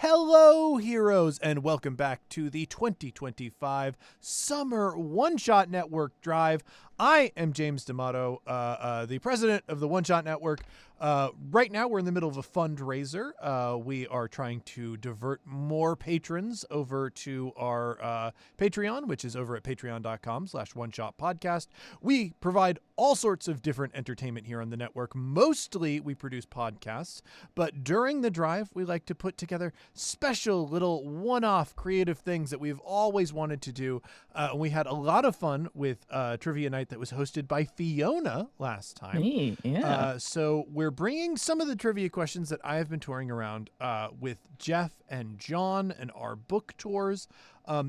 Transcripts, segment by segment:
Hello, heroes, and welcome back to the 2025 Summer One Shot Network Drive. I am James D'Amato, the president of the One Shot Network. Right now, we're in the middle of a fundraiser. We are trying to divert more patrons over to our Patreon, which is over at patreon.com/oneshotpodcast. We provide all sorts of different entertainment here on the network. Mostly, we produce podcasts, but during the drive, we like to put together special little one-off creative things that we've always wanted to do. We had a lot of fun with Trivia Night that was hosted by Fiona last time. Me, yeah. So we're bringing some of the trivia questions that I have been touring around with Jeff and John and our book tours.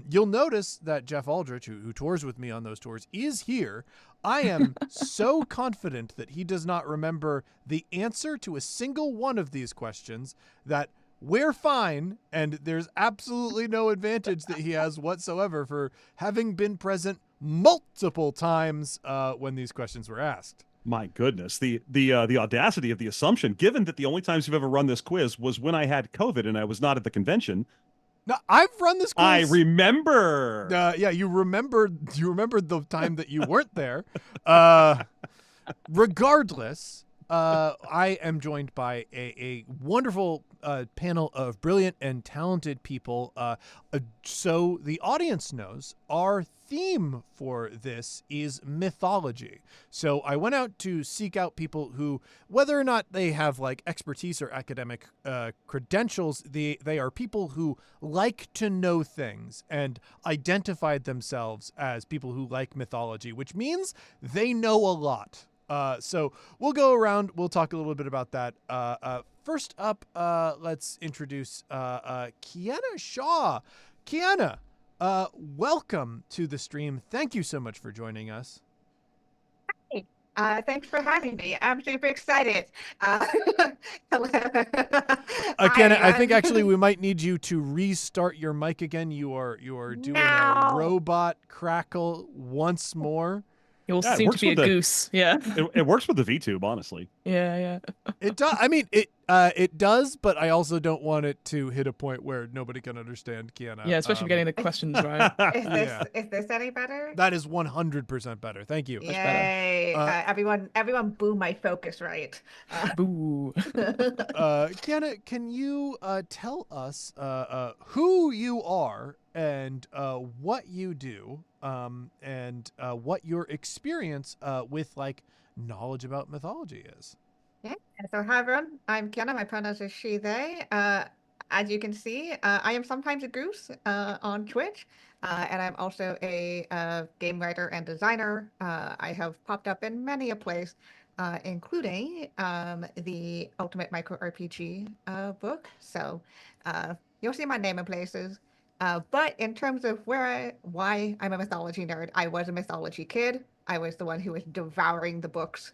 You'll notice that Jeff Aldrich, who tours with me on those tours, is here. I am so confident that he does not remember the answer to a single one of these questions that we're fine, and there's absolutely no advantage that he has whatsoever for having been present multiple times when these questions were asked. My goodness, the audacity of the assumption, given that the only times you've ever run this quiz was when I had COVID and I was not at the convention. No, I've run this quiz. I remember. Yeah, you remembered the time that you weren't there. Regardless, I am joined by a wonderful panel of brilliant and talented people. So the audience knows our theme for this is mythology. So I went out to seek out people who, whether or not they have like expertise or academic credentials, they are people who like to know things and identified themselves as people who like mythology, which means they know a lot. So we'll go around. We'll talk a little bit about that. First up, let's introduce Kiana Shaw. Kiana, welcome to the stream. Thank you so much for joining us. Thanks for having me. I'm super excited. Kiana, I think actually we might need you to restart your mic again. You are doing a robot crackle once more. You all seem to be a goose. Yeah. It works with the VTube, honestly. Yeah. It does. I mean, it does, but I also don't want it to hit a point where nobody can understand Kiana. Yeah, especially getting the questions right. Is this any better? That is 100% better. Thank you. Yay! Everyone, boo my focus right. Boo. Kiana, can you tell us who you are and what you do, and what your experience with like knowledge about mythology is? Yeah. So hi everyone, I'm Kiana. My pronouns are she, they. As you can see, I am sometimes a goose on Twitch, and I'm also a game writer and designer. I have popped up in many a place, including the Ultimate Micro RPG book. So you'll see my name in places. But in terms of why I'm a mythology nerd, I was a mythology kid. I was the one who was devouring the books,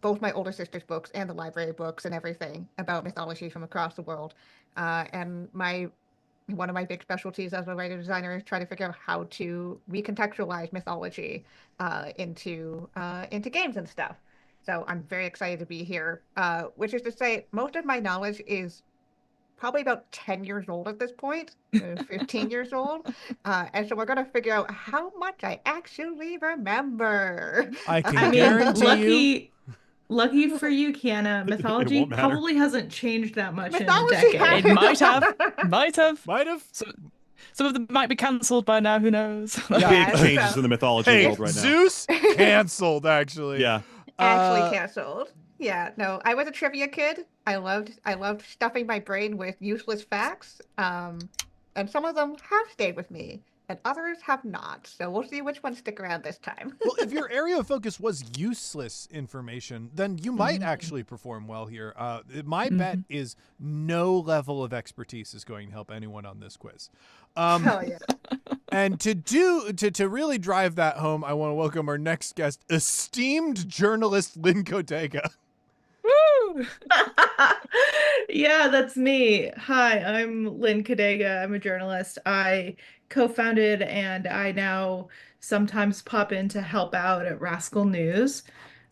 both my older sister's books and the library books and everything about mythology from across the world. And one of my big specialties as a writer designer is trying to figure out how to recontextualize mythology into games and stuff. So I'm very excited to be here, which is to say most of my knowledge is probably about 10 years old at this point, 15 years old. And so we're going to figure out how much I actually remember. I can guarantee you. Lucky for you, Kiana, mythology probably hasn't changed that much in a Mythology decade. It might have. Might have. Some of them might be cancelled by now. Who knows? Big changes in the mythology world right now. Zeus canceled, actually. Yeah. Actually canceled. Yeah, no, I was a trivia kid. I loved stuffing my brain with useless facts. And some of them have stayed with me, and others have not. So we'll see which ones stick around this time. Well, if your area of focus was useless information, then you might actually perform well here. My bet is no level of expertise is going to help anyone on this quiz. Hell yeah. And to really drive that home, I want to welcome our next guest, esteemed journalist Lynn Kodega. Woo! Yeah, that's me. Hi, I'm Lynn Kodega. I'm a journalist. I co-founded and I now sometimes pop in to help out at Rascal News.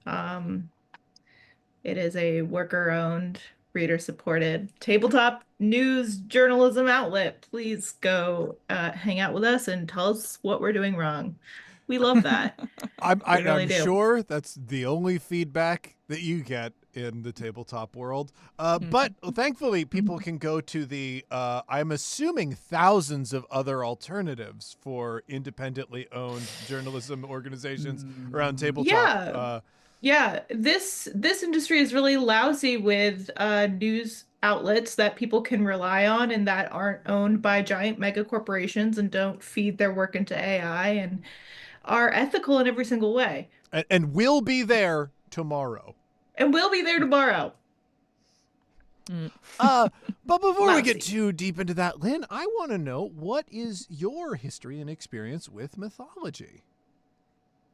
It is a worker-owned reader-supported tabletop news journalism outlet. Please go hang out with us and tell us what we're doing wrong. We love that. I'm really do. sure that's the only feedback that you get in the tabletop world. But thankfully, people can go to the, I'm assuming, thousands of other alternatives for independently owned journalism organizations around tabletop. Yeah. Yeah, this industry is really lousy with news outlets that people can rely on and that aren't owned by giant mega corporations and don't feed their work into AI and are ethical in every single way. And we'll be there tomorrow. And we'll be there tomorrow. But before we get Lousy. too deep into that, Lynn, I want to know, what is your history and experience with mythology?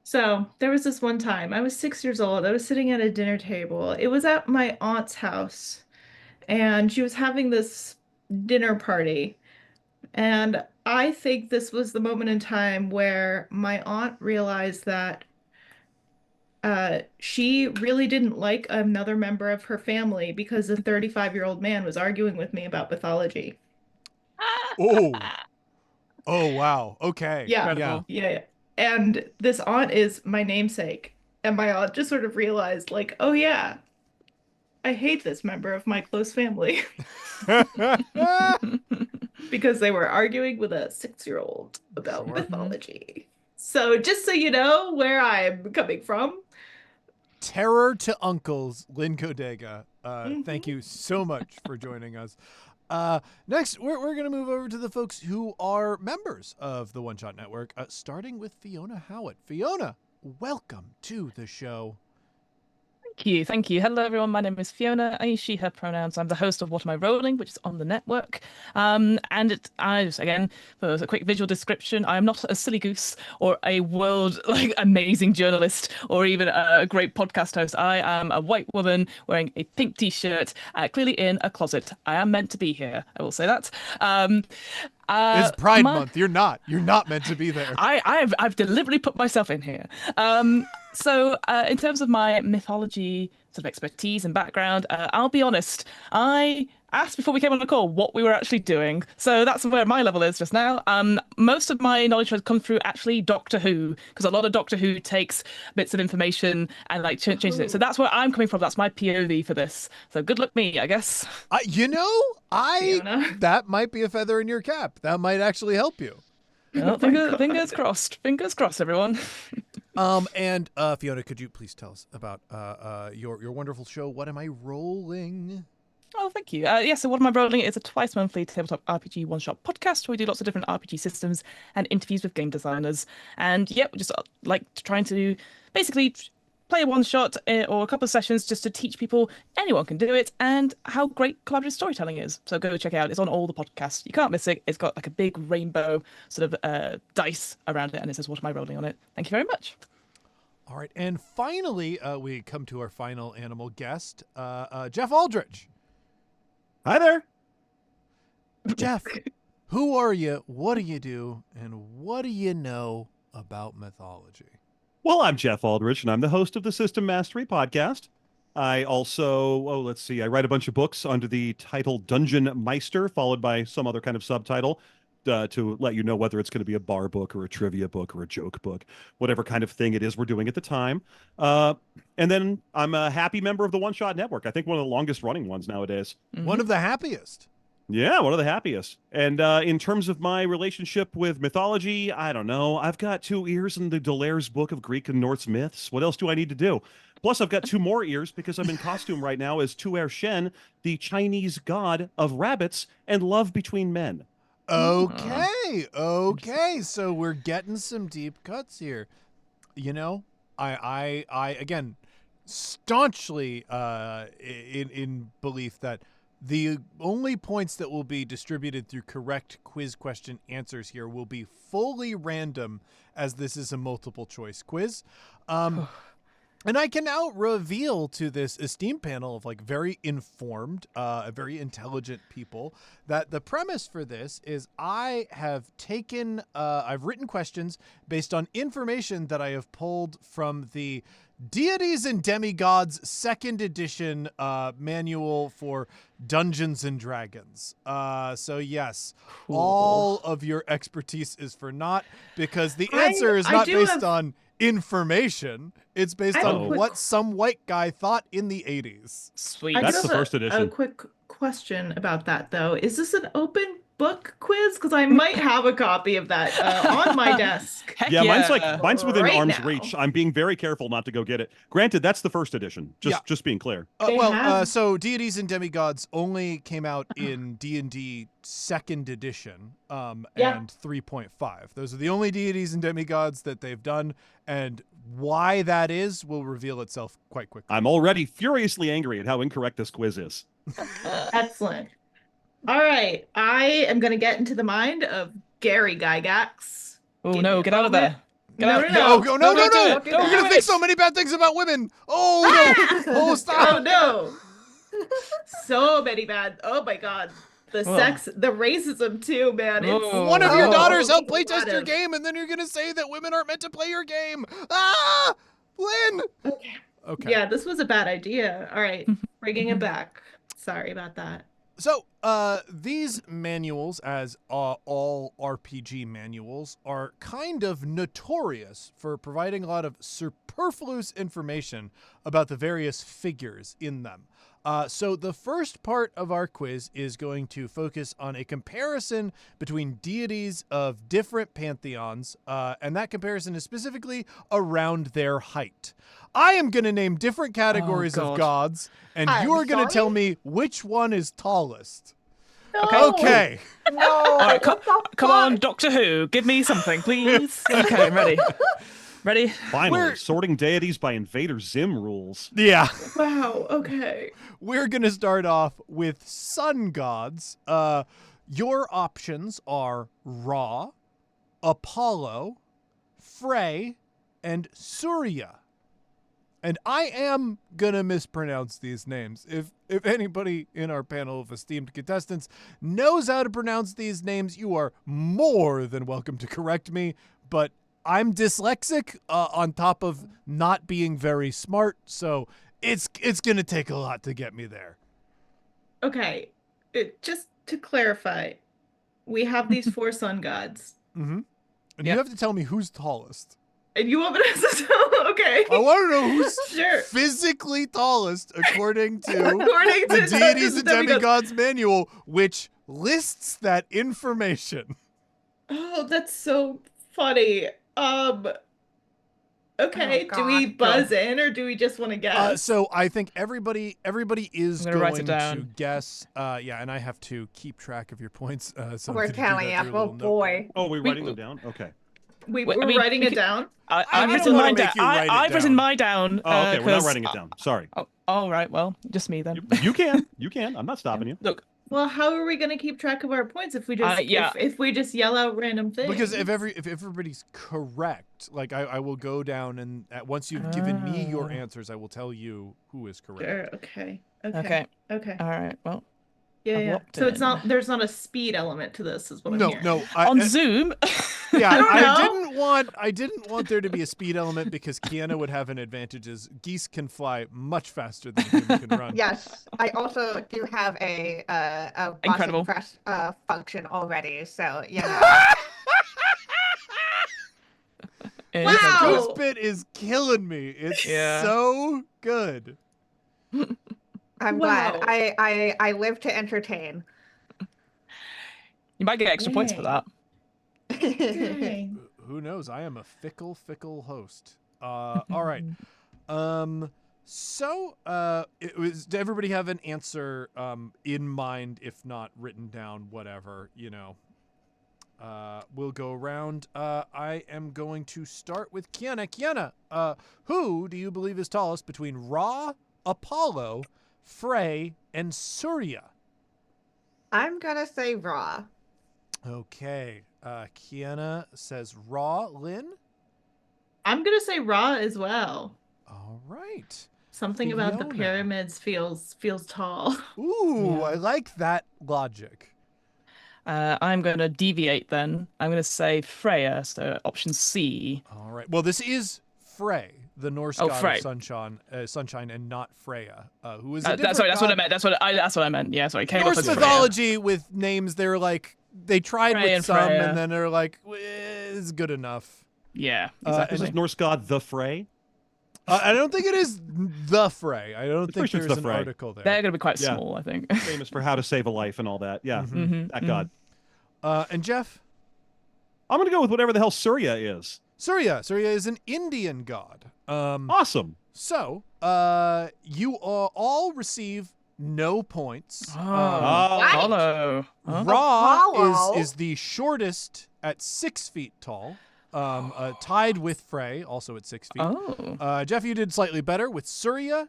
So there was this one time, I was 6 years old. I was sitting at a dinner table. It was at my aunt's house, and she was having this dinner party. And I think this was the moment in time where my aunt realized that she really didn't like another member of her family because a 35-year-old man was arguing with me about mythology. Oh, wow. Okay. Yeah. Incredible. Yeah. And this aunt is my namesake. And my aunt just sort of realized, like, oh yeah, I hate this member of my close family because they were arguing with a 6-year-old about Sure. mythology. So just so you know where I'm coming from. Terror to uncles, Lynn Kodega. Thank you so much for joining us. Next, we're going to move over to the folks who are members of the One Shot Network, starting with Fiona Howitt. Fiona, welcome to the show. Thank you. Hello, everyone. My name is Fiona. I use she, her pronouns. I'm the host of What Am I Rolling, which is on the network. And I just, again, for a quick visual description, I am not a silly goose or a amazing journalist or even a great podcast host. I am a white woman wearing a pink t-shirt, clearly in a closet. I am meant to be here. I will say that. It's Pride Month. You're not meant to be there. I've deliberately put myself in here. So in terms of my mythology sort of expertise and background, I'll be honest, I asked before we came on the call what we were actually doing. So that's where my level is just now. Most of my knowledge has come through actually Doctor Who, because a lot of Doctor Who takes bits of information and like changes it. So that's where I'm coming from. That's my POV for this. So good luck me, I guess. Fiona. That might be a feather in your cap. That might actually help you. Well, fingers crossed. Fingers crossed, everyone. And Fiona, could you please tell us about your wonderful show, What Am I Rolling? Oh, thank you. So What Am I Rolling is a twice monthly tabletop RPG one-shot podcast where we do lots of different RPG systems and interviews with game designers. And yeah, we just like trying to basically play a one-shot or a couple of sessions just to teach people anyone can do it and how great collaborative storytelling is. So go check it out. It's on all the podcasts. You can't miss it. It's got like a big rainbow sort of dice around it, and it says, What Am I Rolling on it? Thank you very much. All right. And finally, we come to our final animal guest, Jeff Aldrich. Hi there. Jeff, who are you? What do you do? And what do you know about mythology? Well, I'm Jeff Aldrich, and I'm the host of the System Mastery Podcast. I also, I write a bunch of books under the title Dungeon Meister, followed by some other kind of subtitle to let you know whether it's going to be a bar book or a trivia book or a joke book, whatever kind of thing it is we're doing at the time. And then I'm a happy member of the One Shot Network. I think one of the longest running ones nowadays. Mm-hmm. One of the happiest. Yeah, one of the happiest. And in terms of my relationship with mythology, I don't know. I've got 2 ears in the Dolaire's Book of Greek and Norse myths. What else do I need to do? Plus, I've got 2 more ears because I'm in costume right now as Tu Er Shen, the Chinese god of rabbits and love between men. Okay. So we're getting some deep cuts here. You know, I again, staunchly in belief that the only points that will be distributed through correct quiz question answers here will be fully random, as this is a multiple choice quiz. And I can now reveal to this esteemed panel of like very informed, very intelligent people that the premise for this is I have taken, I've written questions based on information that I have pulled from the Deities and Demigods second edition manual for Dungeons and Dragons. So yes, Cool. all of your expertise is for naught because the answer is not based on information. It's based I have on a quick- what some white guy thought in the 80s. Sweet. I do That's the have first a edition. quick question about that, though. Is this an open book quiz? Because I might have a copy of that on my desk. Heck Yeah, yeah. mine's within Right arm's now. reach. I'm being very careful not to go get it. Granted, that's the first edition. Just being clear. They have- So Deities and Demigods only came out in D&D second edition Yeah. and 3.5. Those are the only Deities and Demigods that they've done, and why that is will reveal itself quite quickly. I'm already furiously angry at how incorrect this quiz is. Excellent. All right, I am going to get into the mind of Gary Gygax. Oh Give me no, a get out of moment. there. Get No, out. no, No, no. no, no, Don't no, do no! it. Don't do You're that. gonna think so many bad things about women. Oh no! Oh, stop! Oh no. So many bad. Oh my God. The Whoa. sex, the racism too, man. It's Whoa. One of your Oh. daughters helped a lot playtest your of- game, and then you're gonna say that women aren't meant to play your game. Ah, Lynn. Okay. Okay. Yeah, this was a bad idea. All right, bringing it back. Sorry about that. So, these manuals, as all RPG manuals, are kind of notorious for providing a lot of superfluous information about the various figures in them. So the first part of our quiz is going to focus on a comparison between deities of different pantheons, and that comparison is specifically around their height. I am going to name different categories of God. gods, and I'm you are going to tell sorry? me which one is tallest. No. Okay. No. All right, what the Come on, fuck? Doctor Who, give me something, please. Okay, I'm ready. Ready? Finally, We're- sorting deities by Invader Zim rules. Yeah. Wow. Okay. We're going to start off with sun gods. Your options are Ra, Apollo, Frey, and Surya. And I am going to mispronounce these names. If anybody in our panel of esteemed contestants knows how to pronounce these names, you are more than welcome to correct me. But I'm dyslexic on top of not being very smart, so it's going to take a lot to get me there. Okay. Just to clarify, we have these four sun gods, Mm-hmm. And Yeah. you have to tell me who's tallest. and you want me to tell? Okay. I want to know who's Sure. physically tallest according to According the to Deities and Demigods. Demigods manual, which lists that information. Oh, that's so funny. Okay, Oh, do we God, buzz in or do we just want to guess? So I think everybody is I'm gonna write going it to down. guess. Yeah, and I have to keep track of your points. So I'm We're gonna do telling that you. through a Oh little notebook. boy. Oh, we're writing them down? Okay. We're I mean, writing we it could- down. I've don't written wanna mine make down. you write it I've written down. mine down. Oh, okay. We're not 'cause- writing it down. Sorry. Oh, all right. Well, just me then. You can. You can. I'm not stopping you. Look, Well, how are we going to keep track of our points if we just yeah. if we just yell out random things? Because if everybody's correct, like I will go down and once you've given me your Ah. answers, I will tell you who is correct. Sure, okay. okay. Okay. All right. Well, Yeah, I've yeah. locked So it it's in. not there's not a speed element to this, is what I'm No, hearing. no. on Zoom. Yeah, I don't know. I didn't want there to be a speed element because Kiana would have an advantage as geese can fly much faster than a human can run. Yes, I also do have a Incredible. button press function already. So yeah. And- Wow. This goose bit is killing me. It's Yeah. so good. I'm Wow. glad. I live to entertain. You might get extra points for that. Dang. Who knows? I am a fickle host. All right. So, does everybody have an answer in mind? If not written down, whatever, we'll go around. I am going to start with Kiana. Kiana, who do you believe is tallest between Ra, Apollo, Frey, and Surya? I'm gonna say raw. Okay. Kiana says Ra. Lynn? I'm gonna say raw as well. All All right. Something about the Fiona. pyramids feels tall. Ooh, Yeah. I like that logic. I'm going to deviate then. I'm going to say Freya, so option C. All right. Well, this is Frey, the Norse Oh, god Frey. of sunshine, and not Freya, who is a different Sorry, that's what I god. meant. That's what I meant. Yeah, sorry. Came up Norse as Freya. mythology with names, they're like, they tried Frey with and some, Freya. and then they're like, it's good enough. Yeah, And- exactly. This is Norse god the Frey. I don't think it is the Frey. I don't It's think pretty sure it's there's the an Frey. article there. They're going to be quite Yeah. small, I think. Famous for how to save a life and all that. Yeah, that god. And Jeff? I'm going to go with whatever the hell Surya is. Surya. Surya is an Indian god. Awesome. So, you all receive no points. Oh, Apollo. Huh? Ra Apollo? is the shortest at 6 feet tall, tied with Frey, also at 6 feet. Oh. Jeff, you did slightly better with Surya,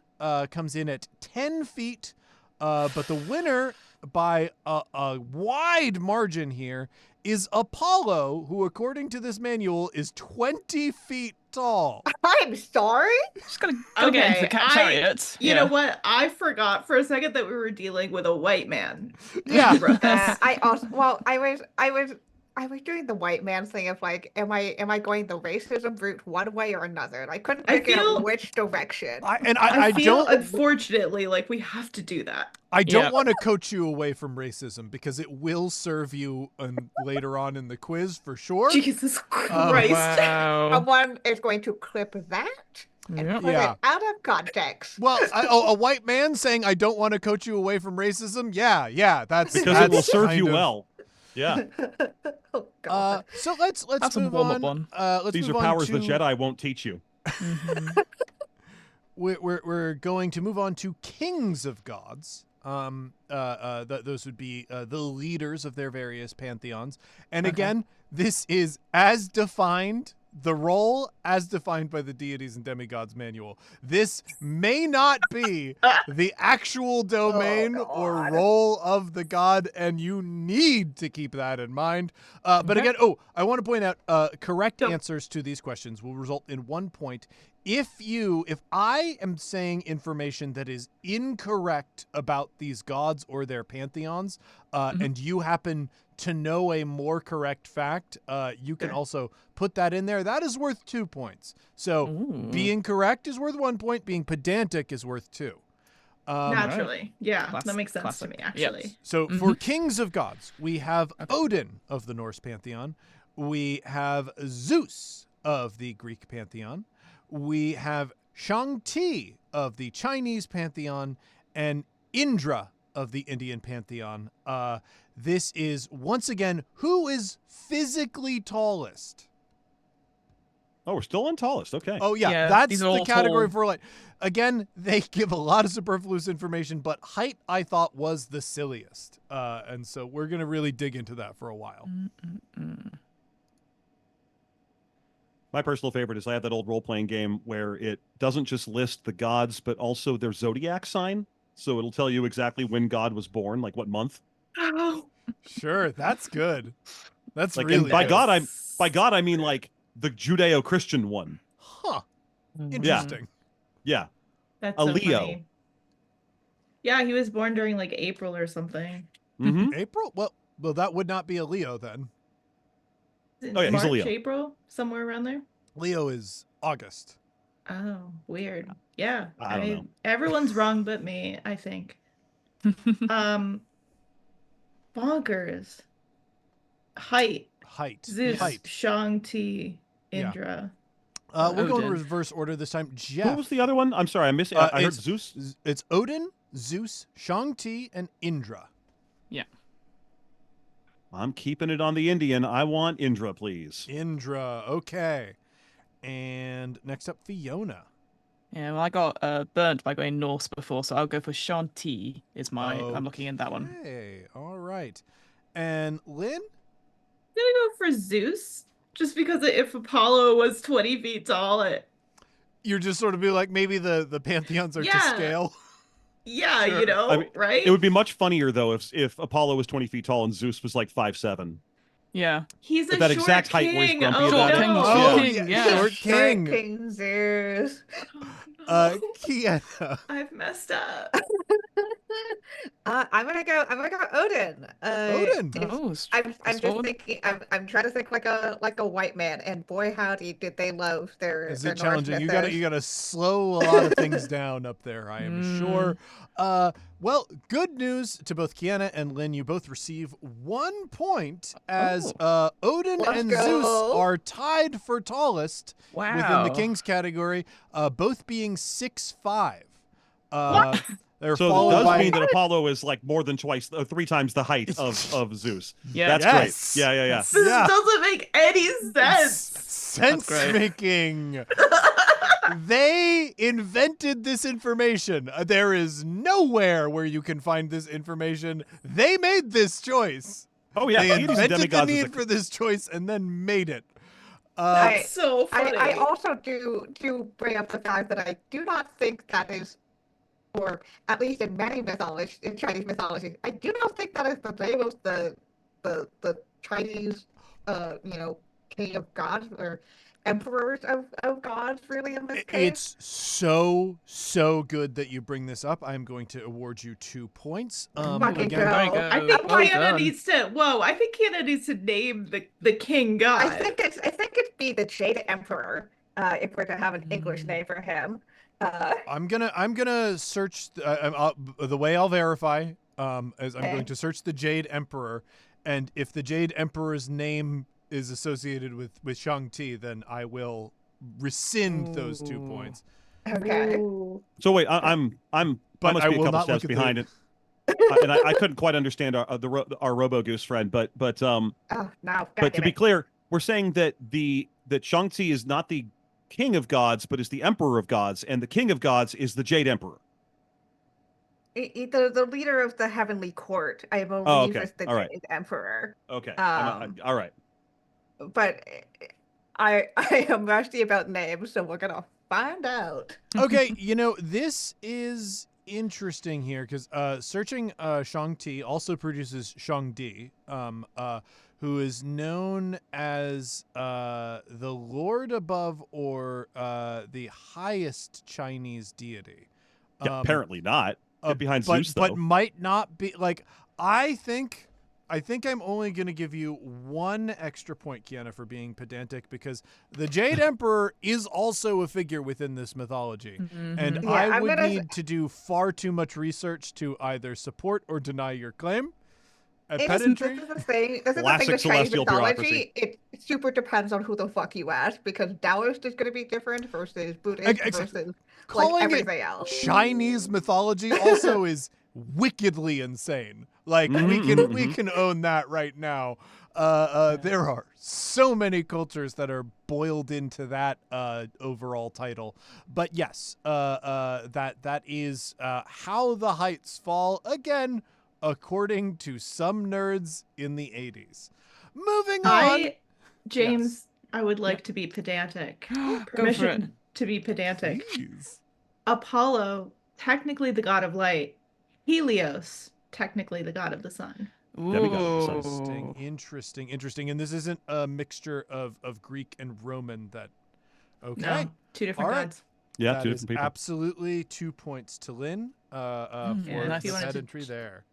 comes in at 10 feet, but the winner by a wide margin here is Apollo, who, according to this manual, is 20 feet tall. I'm sorry. Just gotta get into the chariot. You know what? I forgot for a second that we were dealing with a white man. Yeah. Who wrote this. I also I was doing the white man thing of like, am I going the racism route one way or another? And I couldn't I figure feel- out which direction. I feel, don't unfortunately, like we have to do that. I don't Yeah. want to coach you away from racism because it will serve you later on in the quiz for sure. Jesus Christ. Wow. Someone is going to clip that and Yep. put Yeah. it out of context. Well, a white man saying I don't want to coach you away from racism. Yeah, that's Because that's it will serve kind you of- well. Yeah. Oh God. So let's That's a move warm-up on. one. Let's These are move on powers to, the Jedi won't teach you. We're going to move on to kings of gods. Those would be the leaders of their various pantheons. And again, this is as defined, the role as defined by the Deities and Demigods manual. This may not be the actual domain or God. role of the god, and you need to keep that in mind. But again, I want to point out correct So- answers to these questions will result in 1 point. If I am saying information that is incorrect about these gods or their pantheons, and you happen to know a more correct fact, you can also put that in there. That is worth 2 points. So being correct is worth 1 point. Being pedantic is worth 2. Naturally. Yeah, Class- that makes sense classic. to me, actually. So for kings of gods, we have Odin of the Norse pantheon. We have Zeus of the Greek pantheon. We have Shang-Ti of the Chinese pantheon, and Indra of the Indian pantheon. This is, once again, who is physically tallest? Oh, we're still on tallest. Okay. Oh, yeah, Yeah, that's these are the all category tall. for like. Again, they give a lot of superfluous information, but height, I thought, was the silliest. And so we're going to really dig into that for a while. My personal favorite is I have that old role-playing game where it doesn't just list the gods, but also their zodiac sign. So it'll tell you exactly when God was born, like what month. Oh, Sure, that's good. That's Like, really and by good. God, I mean like the Judeo-Christian one. Huh. Interesting. Yeah. that's A so Leo. funny. Yeah, he was born during like April or something. Mm-hmm. April? Well, that would not be a Leo then. Is it Oh, yeah, he's a March, Leo. April, somewhere around there. Leo is August. Oh, weird. Yeah, I don't know. Everyone's wrong but me, I think. Bonkers. Height. Height. Zeus, Height. Shang-Ti, Yeah. Indra. We'll go in Odin. reverse order this time. Jeff. Who was the other one? I'm sorry, I missed it. I heard it's- Zeus. It's Odin, Zeus, Shang-Ti, and Indra. I'm keeping it on the Indian. I want Indra, please. Indra. Okay. And next up, Fiona. Yeah, well, I got burnt by going Norse before, so I'll go for Shanti. I'm looking in that one. Okay. All right. And Lynn? I'm gonna go for Zeus, just because if Apollo was 20 feet tall, You're just sort of be like, maybe the pantheons are to Yeah. scale. yeah, Sure. you know, I mean, right? It would be much funnier though if Apollo was 20 feet tall and Zeus was like 5'7". Yeah. He's a At that short exact height where he's king. grumpy Oh, about it. no. Oh, Short king, yeah. Short King. king. King Zeus. Oh, no. Kiana. I've messed up. I'm gonna go Odin. Odin. Oh, I'm just sword. thinking. I'm trying to think like a white man, and boy howdy did they love their Is their it Norse challenging? You mythos. gotta slow a lot of things down up there, I am sure. Well, good news to both Kiana and Lynn. You both receive 1 point as Odin Let's and go. Zeus are tied for tallest within the Wow. Kings category, both being 6'5". They're So it followed does by mean that Apollo is like more than three times the height of Zeus. Yeah. That's Yes. great. Yeah. This Yeah. doesn't make any sense. sense great. making. They invented this information. There is nowhere where you can find this information. They made this choice. Oh yeah, They deities and invented the demigods is need a- for this choice and then made it. I- So funny. I also do bring up the fact that I do not think that is, or at least in many mythology, in Chinese mythology, I do not think that is the name of the Chinese, king of gods or emperors of gods. Really, in this case, It's so good that you bring this up. I'm going to award you 2 points. Fucking Again, go. Very good. I think Well Kiana done. needs to. Whoa! I think Kiana needs to name the king god. I think it'd be the Jade Emperor, if we're to have an English name for him. I'm gonna search the way I'll verify is I'm going to search the Jade Emperor, and if the Jade Emperor's name is associated with Shang-Chi, then I will rescind those 2 points. Okay. Ooh. So wait, I'm But must I be a will couple not steps look at behind the- it. And I couldn't quite understand our Robo Goose friend, but Oh, now. but to be clear, we're saying that that Shang-Chi is not the king of gods, but is the emperor of gods, and the king of gods is the Jade Emperor. The leader of the heavenly court, I believe, okay. is the All right. Jade Emperor. Okay. Um, all right. But I am rusty about names, so we're gonna find out. Okay, this is interesting here because searching Shang-Chi also produces Shang-Di, who is known as the Lord above or the highest Chinese deity. Yeah, apparently not. Behind but, Zeus, though. but might not be like I think I'm only going to give you 1 extra point, Kiana, for being pedantic because the Jade Emperor is also a figure within this mythology. And Yeah, I I'm would gonna- need to do far too much research to either support or deny your claim. At This pedantry, is the thing. This is the Classic thing with Chinese celestial mythology. It super depends on who the fuck you ask because Taoist is going to be different versus Buddhist versus calling like it everything else. Chinese mythology also is wickedly insane. Like we can own that right now. There are so many cultures that are boiled into that overall title. But yes, that is how the heights fall again, according to some nerds in the 80s. Moving on. James, I would like to be pedantic. Go for it. Permission to be pedantic. Please. Apollo, technically the god of light. Helios, technically the god of the sun. Ooh. Interesting. And this isn't a mixture of Greek and Roman that. Okay. No, two different All right. gods. Yeah, That two is different people. absolutely 2 points to Lynn for Yeah, nice. if you the wanted to- pedantry there.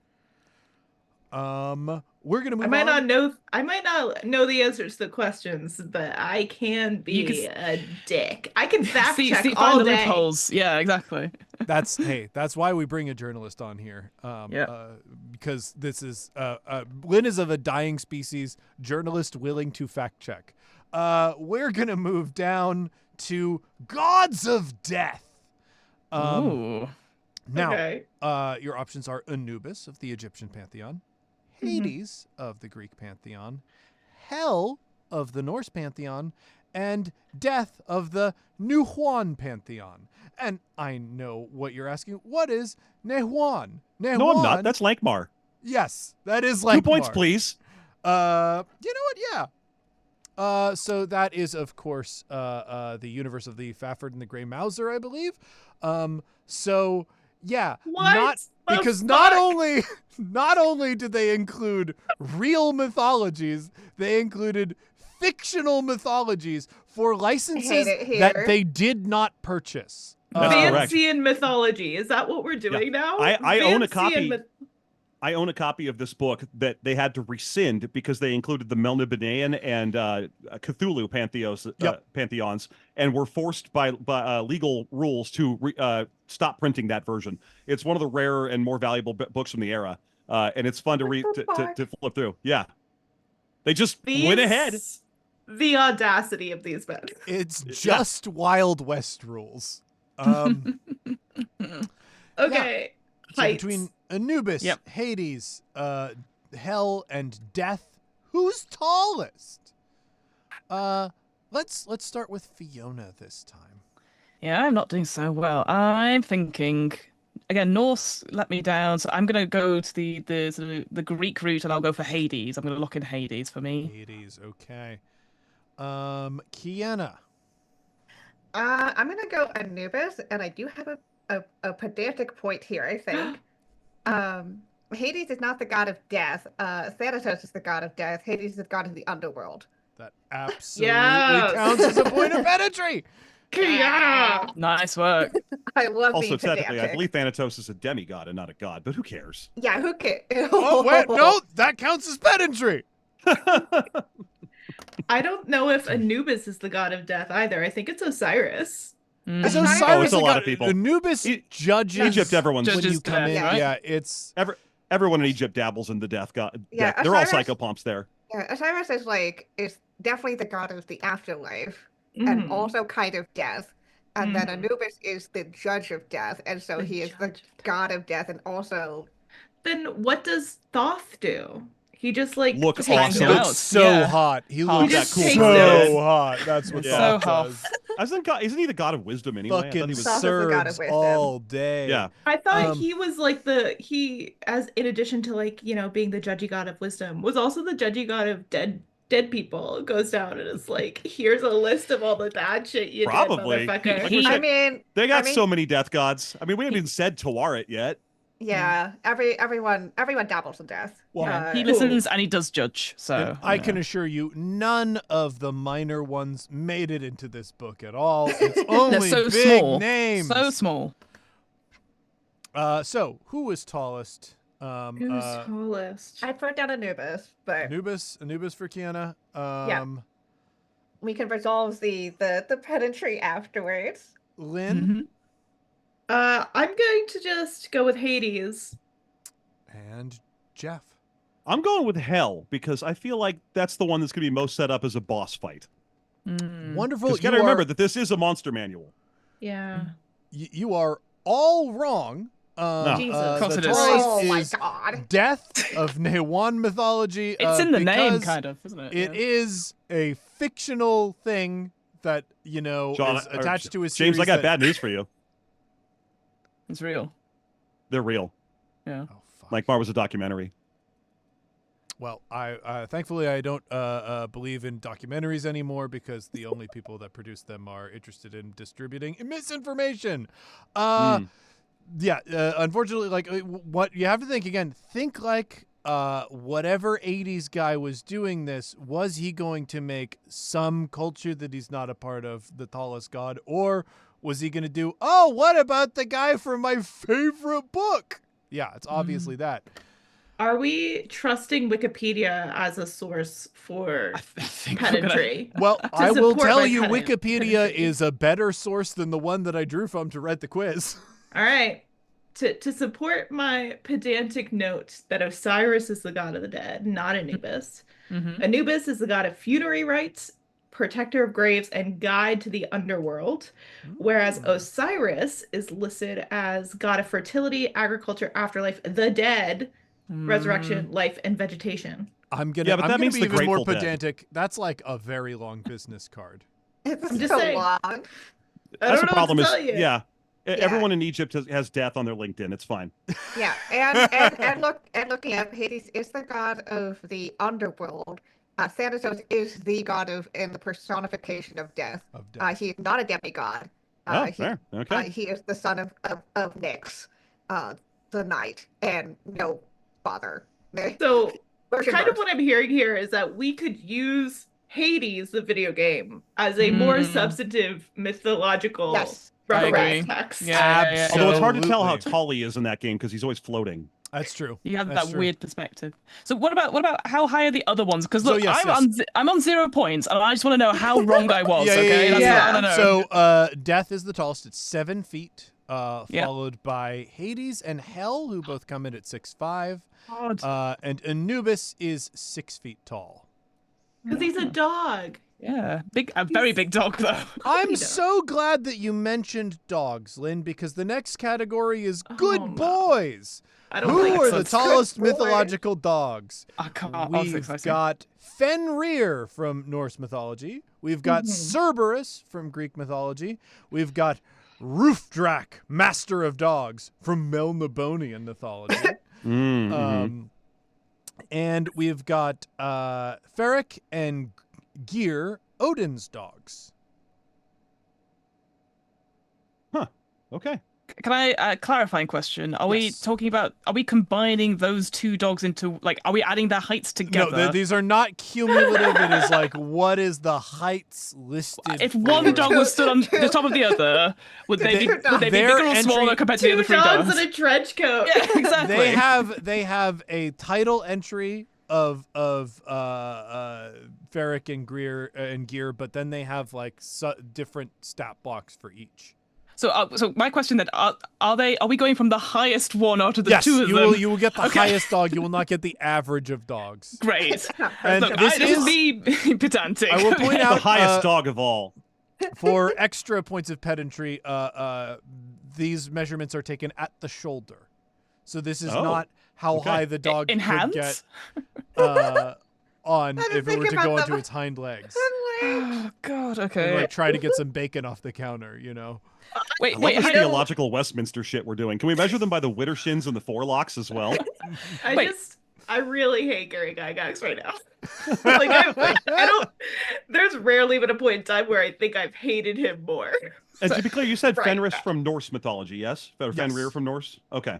We're gonna move I might on. not know the answers to the questions, but I can be You can a dick. I can fact check find all the day. loopholes. Yeah, exactly. That's why we bring a journalist on here. Yep. Because this is Lynn is of a dying species. Journalist willing to fact check. We're gonna move down to gods of death. Ooh. Now, Okay. your options are Anubis of the Egyptian pantheon, Mhm. Hades of the Greek pantheon, Hell of the Norse pantheon, and Death of the Nuhuan pantheon. And I know what you're asking. What is Nehuan? No, I'm not. That's Lankmar. Yes, that is like 2 points, please. You know what? Yeah. So that is, of course, the universe of the Fafhrd and the Grey Mouser, I believe. So Yeah, What not the because fuck? not only did they include real mythologies, they included fictional mythologies for licenses it that here. they did not purchase. That's correct. Fancy and mythology. Is that what we're doing now? I own a Fancy and copy. I own a copy of this book that they had to rescind because they included the Melnibonéan and Cthulhu pantheons, and were forced by legal rules to stop printing that version. It's one of the rarer and more valuable books from the era, and it's fun to read to flip through. Yeah, they just went ahead. The audacity of these men. It's just Wild West rules. Okay. So Heights. between Anubis, Yep. Hades, Hell, and Death, who's tallest? Let's start with Fiona this time. Yeah, I'm not doing so well. I'm thinking again, Norse let me down, so I'm gonna go to the sort of the Greek route, and I'll go for Hades. I'm gonna lock in Hades for me. Hades, okay. Kiana. I'm gonna go Anubis, and I do have a pedantic point here, I think. Hades is not the god of death. Thanatos is the god of death. Hades is the god of the underworld. That absolutely Yes. counts as a point of pedantry. Yeah. Nice work. I love Also, being technically, I pedantic. believe Thanatos is a demigod and not a god, but who cares? Yeah, who cares? Oh wait, no, that counts as pedantry. I don't know if Anubis is the god of death either. I think it's Osiris. Is Mhm. Osiris Oh, it's a the lot god- of people. Anubis judges Egypt, everyone's when you Judges come in. death, right? Yeah, it's everyone in Egypt dabbles in the death god. Yeah, They're all Osiris- psychopomps there. Yeah, Osiris is definitely the god of the afterlife, Mhm. and also kind of death. And then Mhm. Anubis is the judge of death, and so The he is the judge of god of death, and also Then what does Thoth do? He just like Look takes awesome. he him looks out. so Yeah. hot. He Hot. looks He just so takes it. hot. That's what Yeah. Thoth So hot. does. Isn't he the god of wisdom anyway? I thought Fucking he was. Thoth is the god of serves wisdom. all day. Yeah. I thought Um, he was like as in addition to like, being the judgy god of wisdom, was also the judgy god of dead people. Goes down and is like, here's a list of all the bad shit you Probably. did, motherfucker. Like we said, they got I mean, so many death gods. I mean, we haven't even said Tawaret yet. yeah, everyone dabbles in death. Well, Yeah, he Cool. listens and he does judge. So And I can assure you, none of the minor ones made it into this book at all. It's they're only so big small. names. So small. So who was tallest? Who's tallest? I put down Anubis, but Anubis for Kiana. we can resolve the pedantry afterwards. Lynn Mhm. I'm going to just go with Hades. and Jeff. I'm going with Hell because I feel like that's the one that's going to be most set up as a boss fight. Mm. Wonderful. Because you got to remember that this is a monster manual. Yeah. You are all wrong. Jesus. Of course the it is. tallest Oh my is god. Death of Newan mythology. It's in the name, because kind of, isn't it? It is a fictional thing that John, is attached to a series. James, I got that... bad news for you. It's real. They're real. Yeah. Oh, fuck. Mike Marr was a documentary. Well, I thankfully I don't believe in documentaries anymore because the only people that produce them are interested in distributing misinformation. Yeah, unfortunately, like what you have to think again. Think like whatever '80s guy was doing this. Was he going to make some culture that he's not a part of the tallest god, or was he going to do? Oh, what about the guy from my favorite book? Yeah, it's obviously that. Are we trusting Wikipedia as a source for I think we're gonna- pedantry? Well, I will support tell my you, pedantry. Wikipedia is a better source than the one that I drew from to write the quiz. All right. To support my pedantic note that Osiris is the god of the dead, not Anubis. Mhm. Anubis is the god of funerary rites, protector of graves, and guide to the underworld. Whereas Osiris is listed as god of fertility, agriculture, afterlife, the dead, resurrection, life, and vegetation. I'm gonna. Yeah, but I'm that gonna means be the even more Grateful Dead. pedantic. That's like a very long business card. It's I'm just so saying. long. I That's don't the know what problem to is, tell you. yeah. Yeah. Everyone in Egypt has death on their LinkedIn. It's fine. Yeah, and looking up, Hades is the god of the underworld. Thanatos is the god of and the personification of death. Of death. He is not a demigod. Oh, He, fair. Okay. he is the son of Nyx. the night and no bother. They So worship kind of Earth. what I'm hearing here is that we could use Hades, the video game, as a more substantive mythological Yes, I agree. correct text. Yeah. Although it's hard to tell how Absolutely. tall he is in that game because he's always floating. That's true. You have That's that true. weird perspective. So what about how high are the other ones? Because So look, yes, I'm on 0 points, and I just want to know how wrong I was. Yeah, Okay, that's what I want to know. So Death is the tallest. It's 7 feet, Yep. followed by Hades and Hell, who both come in at 6'5". God. And Anubis is 6 feet tall. Because he's a dog. Yeah, a very big dog though. I'm know. so glad that you mentioned dogs, Lynn, because the next category is good Oh, no. boys. I don't Who think are so. the tallest Good boy. mythological dogs? I can't. Oh, it's We've exciting. got Fenrir from Norse mythology. We've got Cerberus from Greek mythology. We've got Roofdrak, Master of Dogs, from Melnibonian mythology. And we've got Ferric and Gear, Odin's dogs. Okay. Can I clarifying question? Are we Yes. talking about? Are we combining those two dogs into like? Are we adding their heights together? No, these are not cumulative. It is like, what is the heights listed? If one for? dog was stood on the top of the other, would they be Their bigger or entry- smaller compared to the Two other three dogs dogs? in a trench coat. Yeah, exactly. They have a title entry of Ferric and Gear, but then they have like different stat blocks for each. So my question then, are we going from the highest one out of the Yes, two of you them? will. You will get the Okay. highest dog. You will not get the average of dogs. Great. And Look, this this is is- me pedantic. I will point The out highest dog of all. for extra points of pedantry. These measurements are taken at the shoulder, so this is Oh, not how okay. high the dog in could hands. get on I didn't if it think were to about go them. onto its hind legs. Oh God. And, Okay. like try to get some bacon off the counter, you know. Wait. I love Wait. this how- theological Westminster shit we're doing. Can we measure them by the widdershins and the forelocks as well? Wait. I really hate Gary Gygax right now. Like I don't. There's rarely been a point in time where I think I've hated him more. And to be clear, you said Right. Fenris from Norse mythology, yes? Or Yes. Fenrir from Norse? Okay.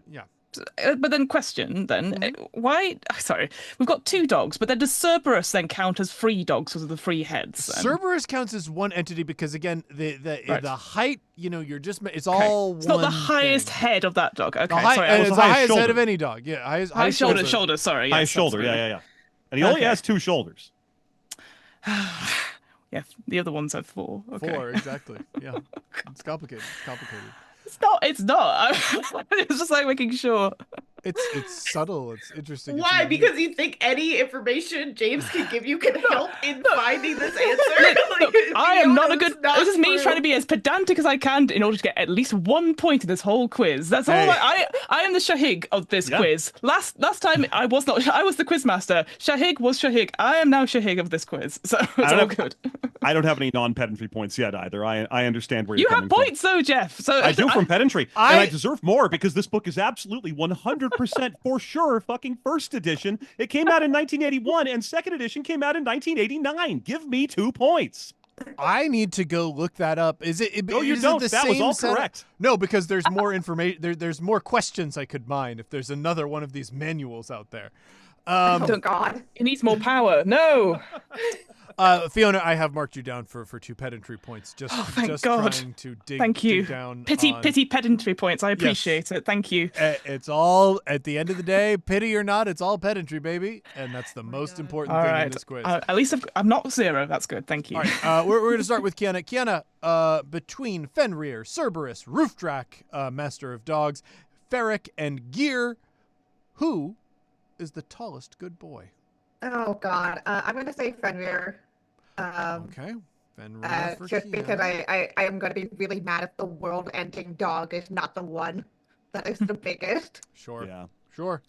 But then question then, why? Sorry, we've got two dogs, but then does Cerberus then count as three dogs because of the three heads? Then? Cerberus counts as one entity because again, Right. the height, you know, it's Okay. all It's one not the highest thing. head of that dog. Okay, The high, sorry. and was it's the the highest highest head shoulder. of any dog. Yeah, High shoulder. Sorry. High yes, shoulder, absolutely. yeah. And he only Okay. has two shoulders. Yeah, the other ones have four. Okay. 4 exactly. Yeah, it's complicated. It's complicated. It's not. It's just like making sure. It's subtle. It's interesting. it's Why? unique. Because you think any information James can give you can help in finding this answer? Look, I am not a good. This is me true. trying to be as pedantic as I can in order to get at least 1 point in this whole quiz. That's all. Hey. I am the Shahig of this Yeah. quiz. Last time I was not. I was the quiz master. Shahig was Shahig. I am now Shahig of this quiz. So it's don't all have- good. I don't have any non-pedantry points yet either. I understand where You you're have coming from. points though, Jeff. So I do from pedantry, and I- I deserve more because this book is absolutely 100% for sure fucking first edition. It came out in 1981, and second edition came out in 1989. Give me 2 points. I need to go look that up. Is it? No, you is it don't. the That was same all setup? correct. No, because there's more information. There's more questions I could mine if there's another one of these manuals out there. Oh God. It needs more power. No. Fiona, I have marked you down for 2 pedantry points. Just thank just God. trying to dig, Thank you. dig down. Pity on- pedantry points. I appreciate it. Thank you. It's all at the end of the day, pity or not, it's all pedantry, baby, and that's the most important All thing in right. this quiz. At least I'm not 0. That's good. Thank you. All right, we're going to start with Kiana. Kiana, between Fenrir, Cerberus, Roofdrak, Master of Dogs, Ferric, and Gear, who is the tallest good boy? Oh God. I'm gonna say Fenrir. Okay, Fenrir for Just because Kiana. I am gonna be really mad if the world-ending dog is not the one that is the biggest. Sure, Yeah. sure.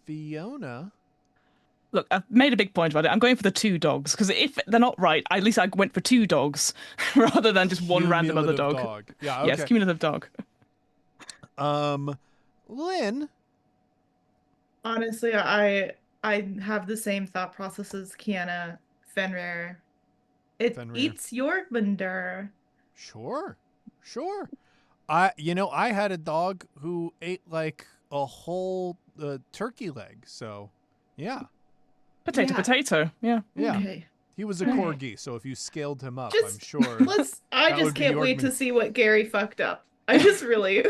Fiona. Look, I've made a big point about it. I'm going for the 2 dogs because if they're not right, at least I went for 2 dogs rather than just one random other Cumulative dog. Yeah, okay. Yes, cumulative dog. Lynn. Honestly, I have the same thought process as Kiana. Fenrir. It Fenrir. eats Jormungandr. Sure, sure. I had a dog who ate like a whole turkey leg. So, yeah. Potato, Yeah. potato. Yeah. Yeah. Okay. He was a Right. corgi, so if you scaled him up, I'm Just sure. I That just would be can't the wait argument. to see what Gary fucked up. I just really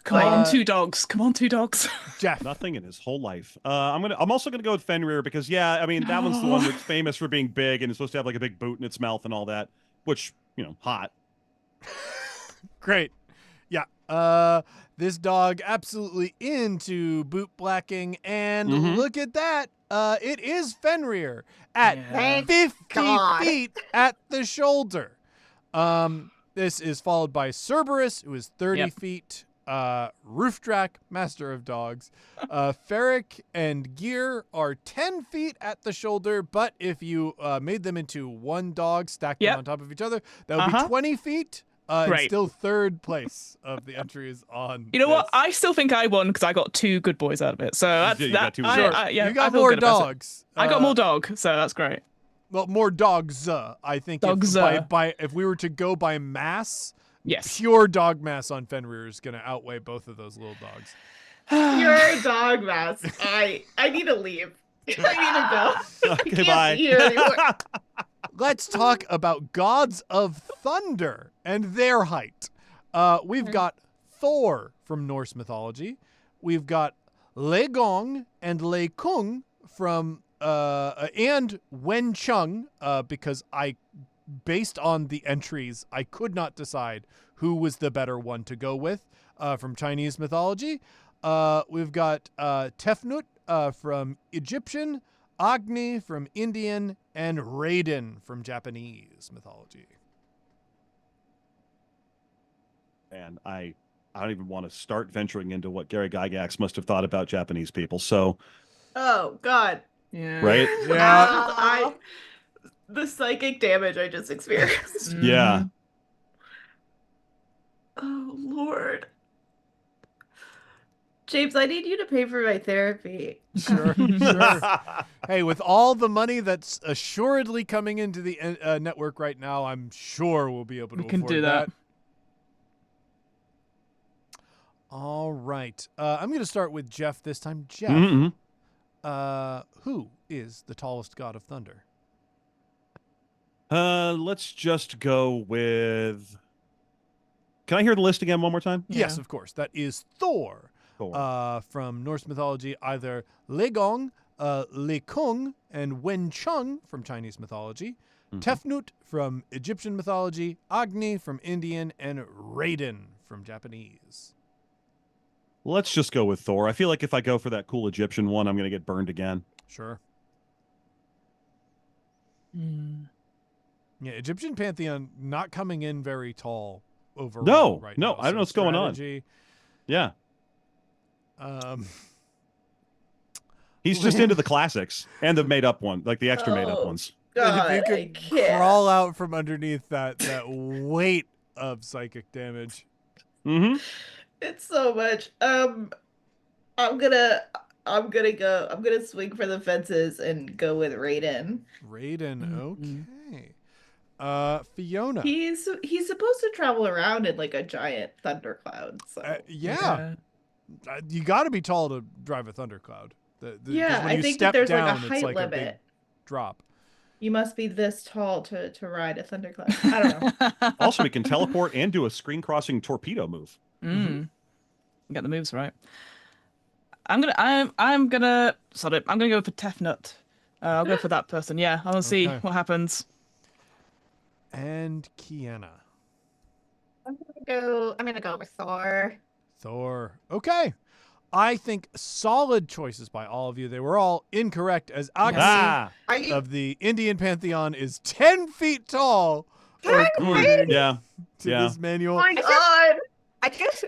Come on, Uh, 2 dogs. Come on, 2 dogs. Jeff. Nothing in his whole life. I'm also gonna go with Fenrir because I mean that one's the one that's famous for being big and is supposed to have like a big boot in its mouth and all that, which hot. Great. Yeah. This dog absolutely into boot blacking, and Mhm. look at that. It is Fenrir at Yeah. 50 God. feet at the shoulder. This is followed by Cerberus, who is 30 Yep. feet. Roofdrack, master of dogs. Ferric and Gear are 10 feet at the shoulder, but if you made them into one dog, stacked them Yep. on top of each other, that would be 20 feet. And Great. still third place of the entries on. You know what? this. I still think I won because I got 2 good boys out of it. So that's You got that. 2 Sure. Yeah, You I got feel more good about it. dogs. I got more dog, so that's great. Well, more dogs. I think Dogs, if we were to go by mass, Yes. pure dog mass on Fenrir is going to outweigh both of those little dogs. You're a dog mask. I need to leave. I need to go. I Okay, can't bye. be here anymore. Let's talk about gods of thunder and their height. We've got Thor from Norse mythology. We've got Legong and Lekung from and Wen Chung because based on the entries, I could not decide who was the better one to go with from Chinese mythology. We've got Tefnut from Egyptian, Agni from Indian, and Raiden from Japanese mythology. And I don't even want to start venturing into what Gary Gygax must have thought about Japanese people. So, Oh God. Yeah. right? Yeah. The psychic damage I just experienced. Yeah. Oh Lord. James, I need you to pay for my therapy. Sure. Hey, with all the money that's assuredly coming into the network right now, I'm sure we'll be able to We can afford do that. All right. I'm going to start with Jeff this time. Jeff, Mhm. who is the tallest god of thunder? Let's just go with. Can I hear the list again one more time? Yeah. Yes, of course. That is Thor. Thor. From Norse mythology, either Legong, Lekung, and Wen Chung from Chinese mythology, Mhm. Tefnut from Egyptian mythology, Agni from Indian, and Raiden from Japanese. Let's just go with Thor. I feel like if I go for that cool Egyptian one, I'm going to get burned again. Sure. Mm. Yeah, Egyptian pantheon not coming in very tall overall. No, right no, now. I don't know what's going on. Strategy, Yeah. Um, He's just into the classics and the made up one, like the extra made up Oh. ones. God, and if you I could can't. crawl out from underneath that weight of psychic damage. Mm-hmm. It's so much. I'm gonna swing for the fences and go with Raiden. Raiden, okay. Fiona. He's supposed to travel around in like a giant thundercloud. So Yeah. You got to be tall to drive a thundercloud. 'Cause yeah, when I you think step that there's down, like a it's height like a big limit. drop. You must be this tall to ride a thundercloud. I don't know. Also, he can teleport and do a screen crossing torpedo move. You got the moves right. I'm gonna go for Tefnut. I'll go for that person. Yeah, I want to see Okay. what happens. And Kiana. I'm gonna go with Thor. Thor. Okay. I think solid choices by all of you. They were all incorrect, as Agni Ah, Are you? of the Indian pantheon is 10 feet tall. 10 according yeah. to Yeah. this manual. Oh my God. I just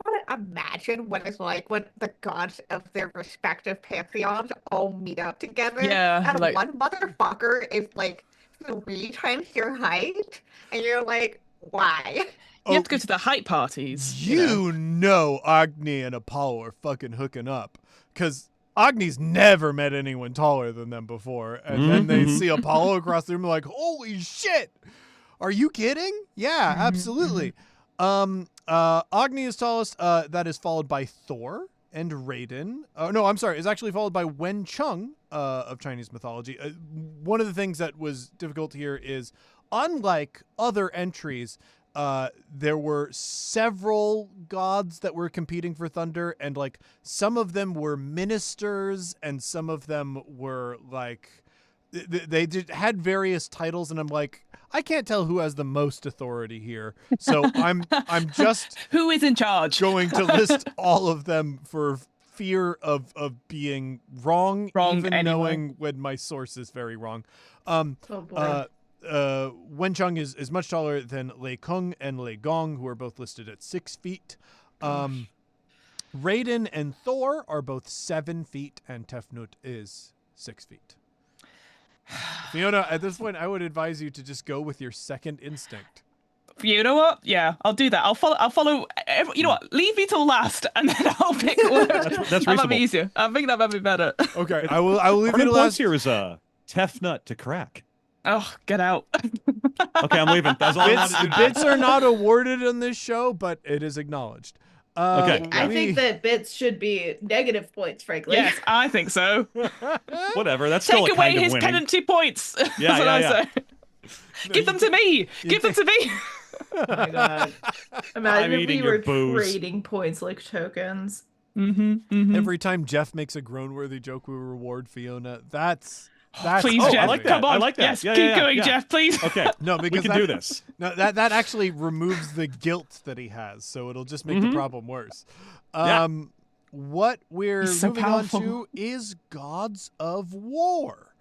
want to imagine what it's like when the gods of their respective pantheons all meet up together. Yeah, and like- one motherfucker is like 3 times your height, and you're like, why? You have to go to the height parties. You know Agni and Apollo are fucking hooking up. Because Agni's never met anyone taller than them before. And then they see Apollo across the room like, holy shit. Are you kidding? Yeah, absolutely. Agni is tallest. That is followed by Thor and Raiden. No, I'm sorry. It's actually followed by Wen Cheng of Chinese mythology. One of the things that was difficult here is, unlike other entries, there were several gods that were competing for thunder, and like some of them were ministers, and some of them were like they had various titles, and I'm like, I can't tell who has the most authority here. So I'm just Who is in charge? going to list all of them for fear of being wrong, even anyway. knowing when my source is very wrong. Oh boy. Wen Cheng is much taller than Lei Kung and Lei Gong, who are both listed at 6 feet. Raiden and Thor are both 7 feet, and Tefnut is 6 feet. Fiona, at this point, I would advise you to just go with your second instinct. You know what? Yeah, I'll do that. I'll follow. You know what? Leave me till last, and then I'll pick one. That's That might reasonable. be easier. I think that might be better. Okay, I will leave Our you to points last. here is Tefnut to crack. Oh, get out. Okay, I'm leaving. That's all I wanted to do. Bits are not awarded on this show, but it is acknowledged. Okay. I think that bits should be negative points, frankly. Yes, I think so. Whatever. That's still Take a away kind of his winning. penalty points. That's Yeah, what yeah, I yeah. say. Give them to me. Give them to me. Oh my god. Imagine I'm if eating we your were booze. trading points like tokens. Every time Jeff makes a groan-worthy joke, we reward Fiona. That's Please, Oh, I Jeff. like that. Come on. I like that. Yes, Yeah, keep yeah, going, yeah. Jeff, please. Okay, no, we because can do this. No, that actually removes the guilt that he has, so it'll just make the problem worse. Yeah. What we're He's so moving powerful. on to is Gods of War.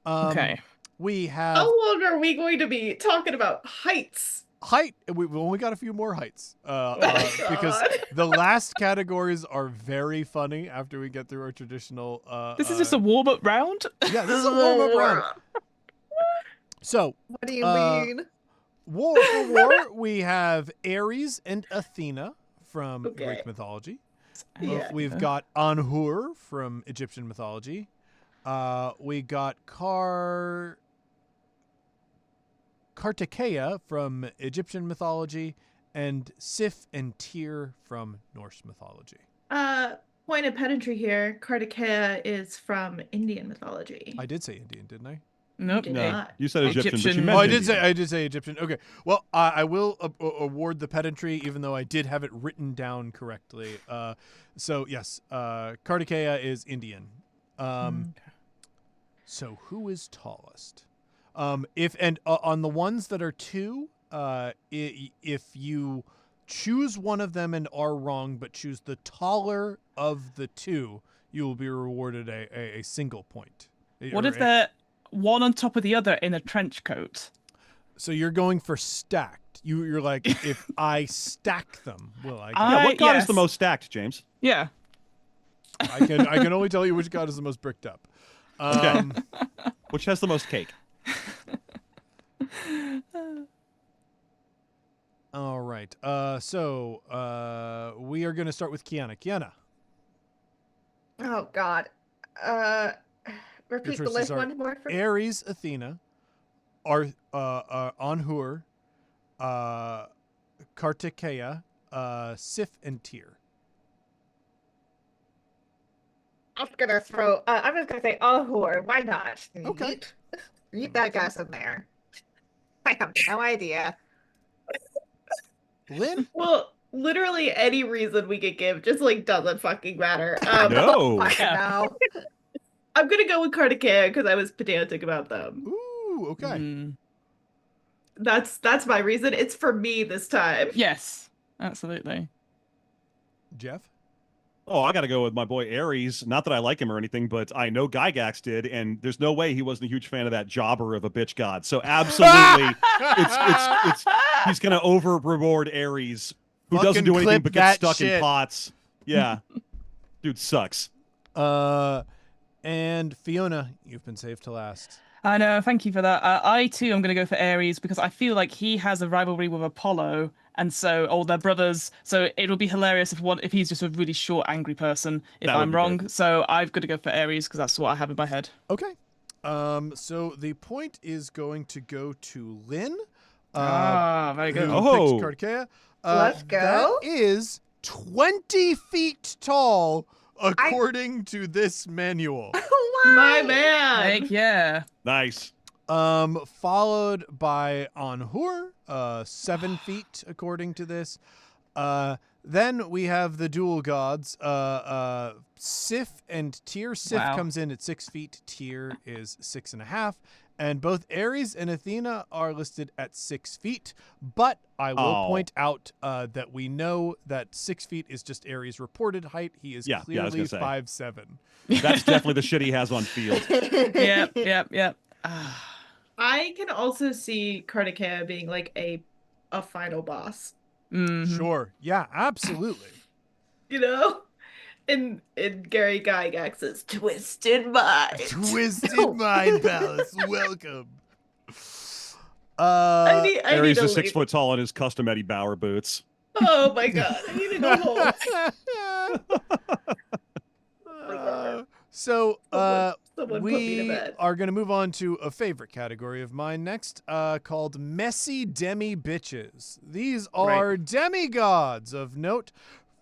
Okay. We have How long are we going to be talking about heights? height. We've only got a few more heights my because God. the last categories are very funny after we get through our traditional. This is just a warm-up round. Yeah, this is a warm-up round. So, What do you Uh, mean? for war, we have Ares and Athena from Okay. Greek mythology. Yeah. We've got Anhur from Egyptian mythology. We got Kartikeya from Egyptian mythology, and Sif and Tyr from Norse mythology. Point of pedantry here. Kartikeya is from Indian mythology. I did say Indian, didn't I? Nope. did No, not. you said Egyptian, but you Egyptian. meant Oh, Indian. I did say Egyptian. Okay. Well, I will award the pedantry, even though I did have it written down correctly. So yes, Kartikeya is Indian. So who is tallest? If on the ones that are 2, if you choose one of them and are wrong, but choose the taller of the 2, you will be rewarded a single point. What Or if they're one on top of the other in a trench coat? So you're going for stacked. You're like, if I stack them, will I? Yeah, what god is yes. the most stacked, James? Yeah. I can only tell you which god is the most bricked up. Okay. Which has the most cake? All right. So we are going to start with Kiana. Kiana. Oh God. Repeat the choices list are one more. For... Ares, Athena, Anhur, Kartikeya, Sif, and Tyr. I'm just gonna throw. I'm just gonna say Ahur. Why not? Okay. Yeet that gas in there. I have no idea. Lynn? Well, literally any reason we could give just like doesn't fucking matter. No. I know. I'm gonna go with Kartikeya because I was pedantic about them. Ooh, okay. Mm, That's my reason. It's for me this time. yes. Absolutely. Jeff? Oh, I got to go with my boy Ares. Not that I like him or anything, but I know Gygax did, and there's no way he wasn't a huge fan of that jobber of a bitch god. So absolutely, it's he's gonna over reward Ares, who Fucking doesn't do anything clip but get that stuck shit. in pots. Yeah, dude sucks. And Fiona, you've been saved to last. I know. Thank you for that. I too am going to go for Ares because I feel like he has a rivalry with Apollo, and so they're brothers. So it would be hilarious if he's just a really short, angry person. If That would I'm be wrong, good. so I've got to go for Ares because that's what I have in my head. Okay. So the point is going to go to Lynn. Very good. Who Oh. picked Kartikeya. Let's go. That is 20 feet tall, according to this manual. My man. Heck yeah. Nice. Followed by Anhur, 7 feet, according to this. Then we have the dual gods, Sif and Tyr. Sif Wow. comes in at 6 feet. Tyr is 6.5. And both Ares and Athena are listed at 6 feet. But I will point out that we know that 6 feet is just Ares' reported height. He is I was clearly gonna say. 5'7". That's definitely the shit he has on field. Yep. I can also see Kartikea being like a final boss. Mhm. Sure. Yeah, absolutely. You know? In Gary Gygax's Twisted Mind. Twisted Mind Palace. Welcome. I need Ares to is 6 leave. foot tall in his custom Eddie Bauer boots. Oh my god, I need to go home. So, Someone put me to we bed. are going to move on to a favorite category of mine next, called Messy Demi Bitches. These are demigods of note.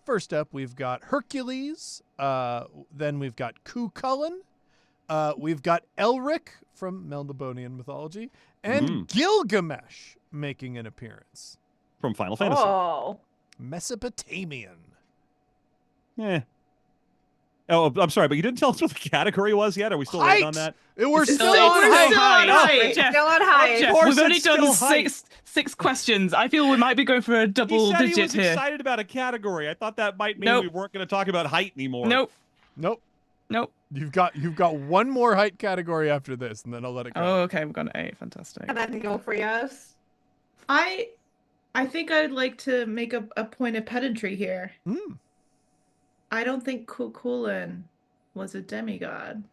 First up, we've got Hercules. Then we've got Cuchulainn. We've got Elric from Melnibonian mythology. And Gilgamesh making an appearance. From Final Fantasy. Oh. Mesopotamian. Eh. Oh, I'm sorry, but you didn't tell us what the category was yet? Are we still waiting on that? We're still Still on on height. height. Jeff, Still on height. Jeff, course we've only it's done still height. six questions. I feel we might be going for a He double said he digit was here. excited about a category. I thought that might mean Nope. we weren't going to talk about height anymore. Nope. Nope. You've got one more height category after this, and then I'll let it go. Oh, okay. We've got an 8. Fantastic. And then go for yes. I think I'd like to make a point of pedantry here. I don't think Cuchulainn was a demigod.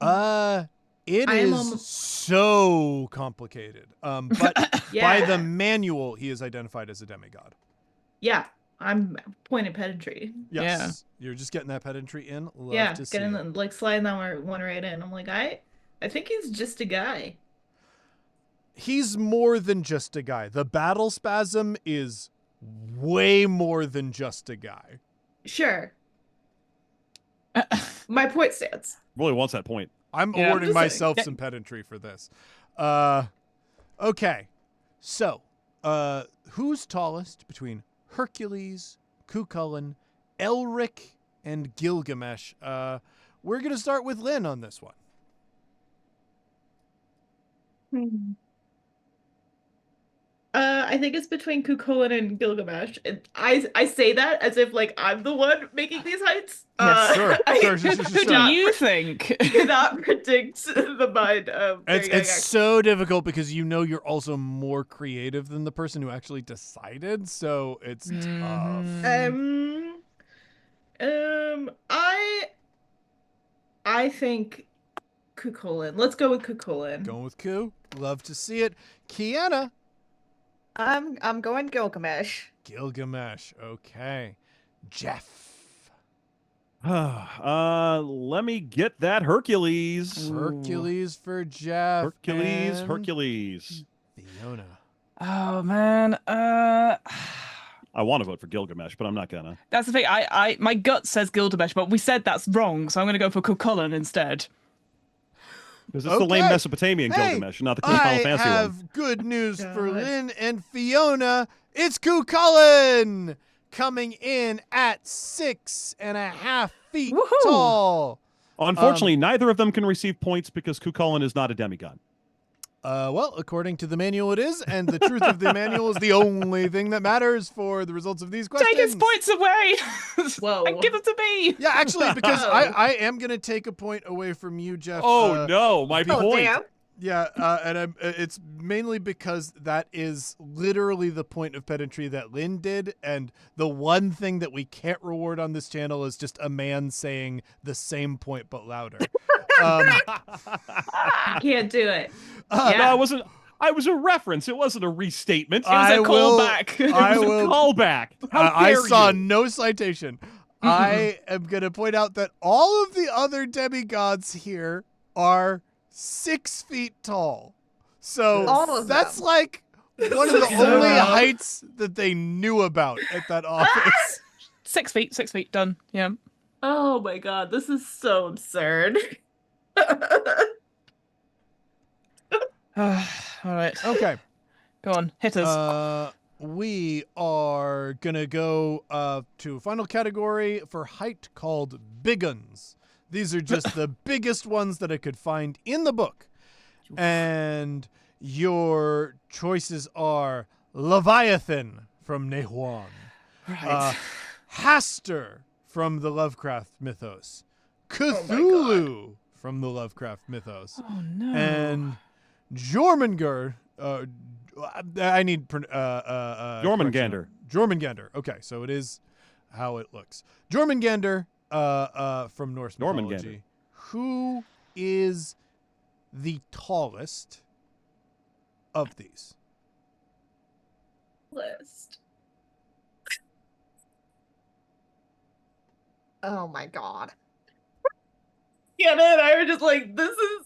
It I am is so complicated. But Yeah. by the manual, he is identified as a demigod. Yeah, I'm point of pedantry. Yes. You're just getting that pedantry in. Love Yeah, to see getting it. like sliding that one right in. I'm like, I think he's just a guy. He's more than just a guy. The battle spasm is way more than just a guy. Sure. My point stands. Really wants that point. I'm Yeah. awarding Just saying. myself some pedantry for this. Okay. So, who's tallest between Hercules, Cuchulainn, Elric, and Gilgamesh? We're going to start with Lynn on this one. I think it's between Cuchulainn and Gilgamesh. And I say that as if like I'm the one making these heights. Yes, Sure. Who do you think? cannot predict the mind of Gary It's Gygax. so difficult because you know you're also more creative than the person who actually decided, so it's tough. I think Cuchulainn. Let's go with Cuchulainn. Going with Ku. Love to see it. Kiana. I'm going Gilgamesh. Gilgamesh. Okay. Jeff. Let me get that Hercules. Hercules for Jeff. Hercules. and Hercules. Fiona. Oh man. I want to vote for Gilgamesh, but I'm not gonna. That's the thing. I my gut says Gilgamesh, but we said that's wrong, so I'm going to go for Cuchulainn instead. Because it's the lame Okay. Mesopotamian Hey, Gilgamesh, not the cool Final I Fantasy have one. good news for God. Lynn and Fiona. It's Cuchulainn coming in at 6.5 feet Woohoo. tall. Unfortunately, neither of them can receive points because Cuchulainn is not a demigod. Well, according to the manual, it is, and the truth of the manual is the only thing that matters for the results of these questions. Take his points away. Whoa. And give them to me. Yeah, actually, because I am going to take a point away from you, Jeff. Oh no, my Oh, point. Damn. Yeah, and it's mainly because that is literally the point of pedantry that Lynn did, and the one thing that we can't reward on this channel is just a man saying the same point but louder. I can't do it. No, it wasn't. I was a reference. It wasn't a restatement. It was a callback. It I was a will. callback. How I dare saw you? no citation. I am going to point out that all of the other demigods here are 6 feet tall. So All of that's them. like One of the So only rough. heights that they knew about at that office. 6 feet, 6 feet, done. Yeah. Oh my god, this is so absurd. All right. Okay. Go on, hit us. We are gonna go to a final category for height called big uns. These are just the biggest ones that I could find in the book. And your choices are Leviathan from Nehuan, Right. Haster from the Lovecraft mythos, Cthulhu from the Lovecraft mythos, Oh no. and Jormungandr. I need Jormungandr. Jormungandr. Okay, so it is how it looks. Jormungandr from Norse Jormungandr. mythology. Who is the tallest of these? List. Oh my god. Get it? I was just like, this is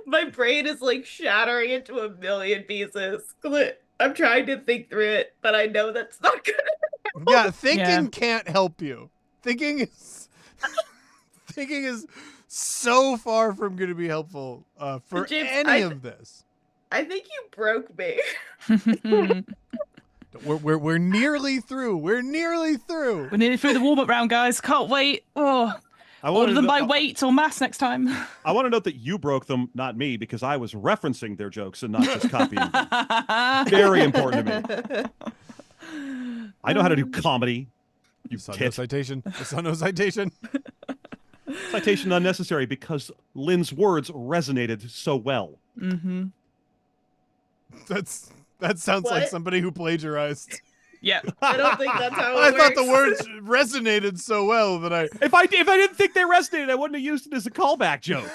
my brain is like shattering into a million pieces. 'Cause I'm trying to think through it, but I know that's not good. Yeah, thinking Yeah. can't help you. Thinking is so far from going to be helpful for James, any of this. I think you broke me. We're nearly through. We're nearly through. We're nearly through the warm-up round, guys. Can't wait. Oh, I order wanted them to- by weight or mass next time. I want to note that you broke them, not me, because I was referencing their jokes and not just copying them. Very important to me. I know how to do comedy. You Saw no tit. citation. I saw no citation. Citation unnecessary because Lynn's words resonated so well. Mm-hmm. That sounds like What? somebody who plagiarized. Yeah. I don't think that's how I it thought the works. words resonated so well that I. If I didn't think they resonated, I wouldn't have used it as a callback joke.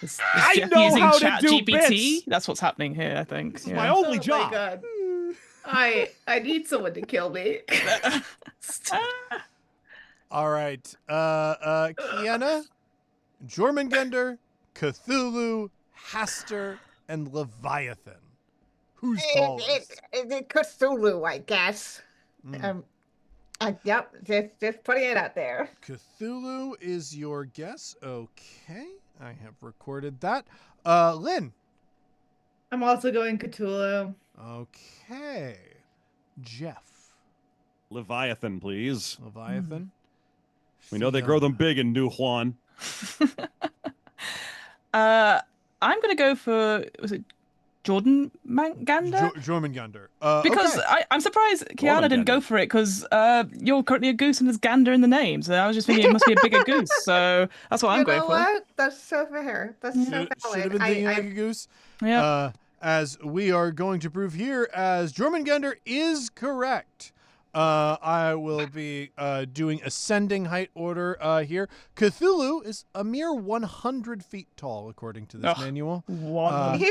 Is I Jeff know using how to Chat do GPT? bits. That's what's happening here, I think. It's Yeah. my only Oh my job. god. I need someone to kill me. All right. Kiana, Jormungandr, Cthulhu, Haster, and Leviathan. Who's tallest? Cthulhu, I guess. Mm. Yep, just putting it out there. Cthulhu is your guess. Okay. I have recorded that. Lynn. I'm also going Cthulhu. Okay. Jeff. Leviathan, please. Leviathan. We know they grow them big in New Juan. I'm gonna go for was it Jordan Gander? Jormungandr. Because okay. I'm surprised Kiana didn't go Jormungandr. for it because you're currently a goose and there's gander in the name. So I was just thinking it must be a bigger goose. So that's what I'm You going know for. what? That's so fair. That's so Should valid. have been thinking like a goose. Yeah. As we are going to prove here, as Jormungandr is correct. I will be doing ascending height order here. Cthulhu is a mere 100 feet tall, according to this Ugh. manual. He's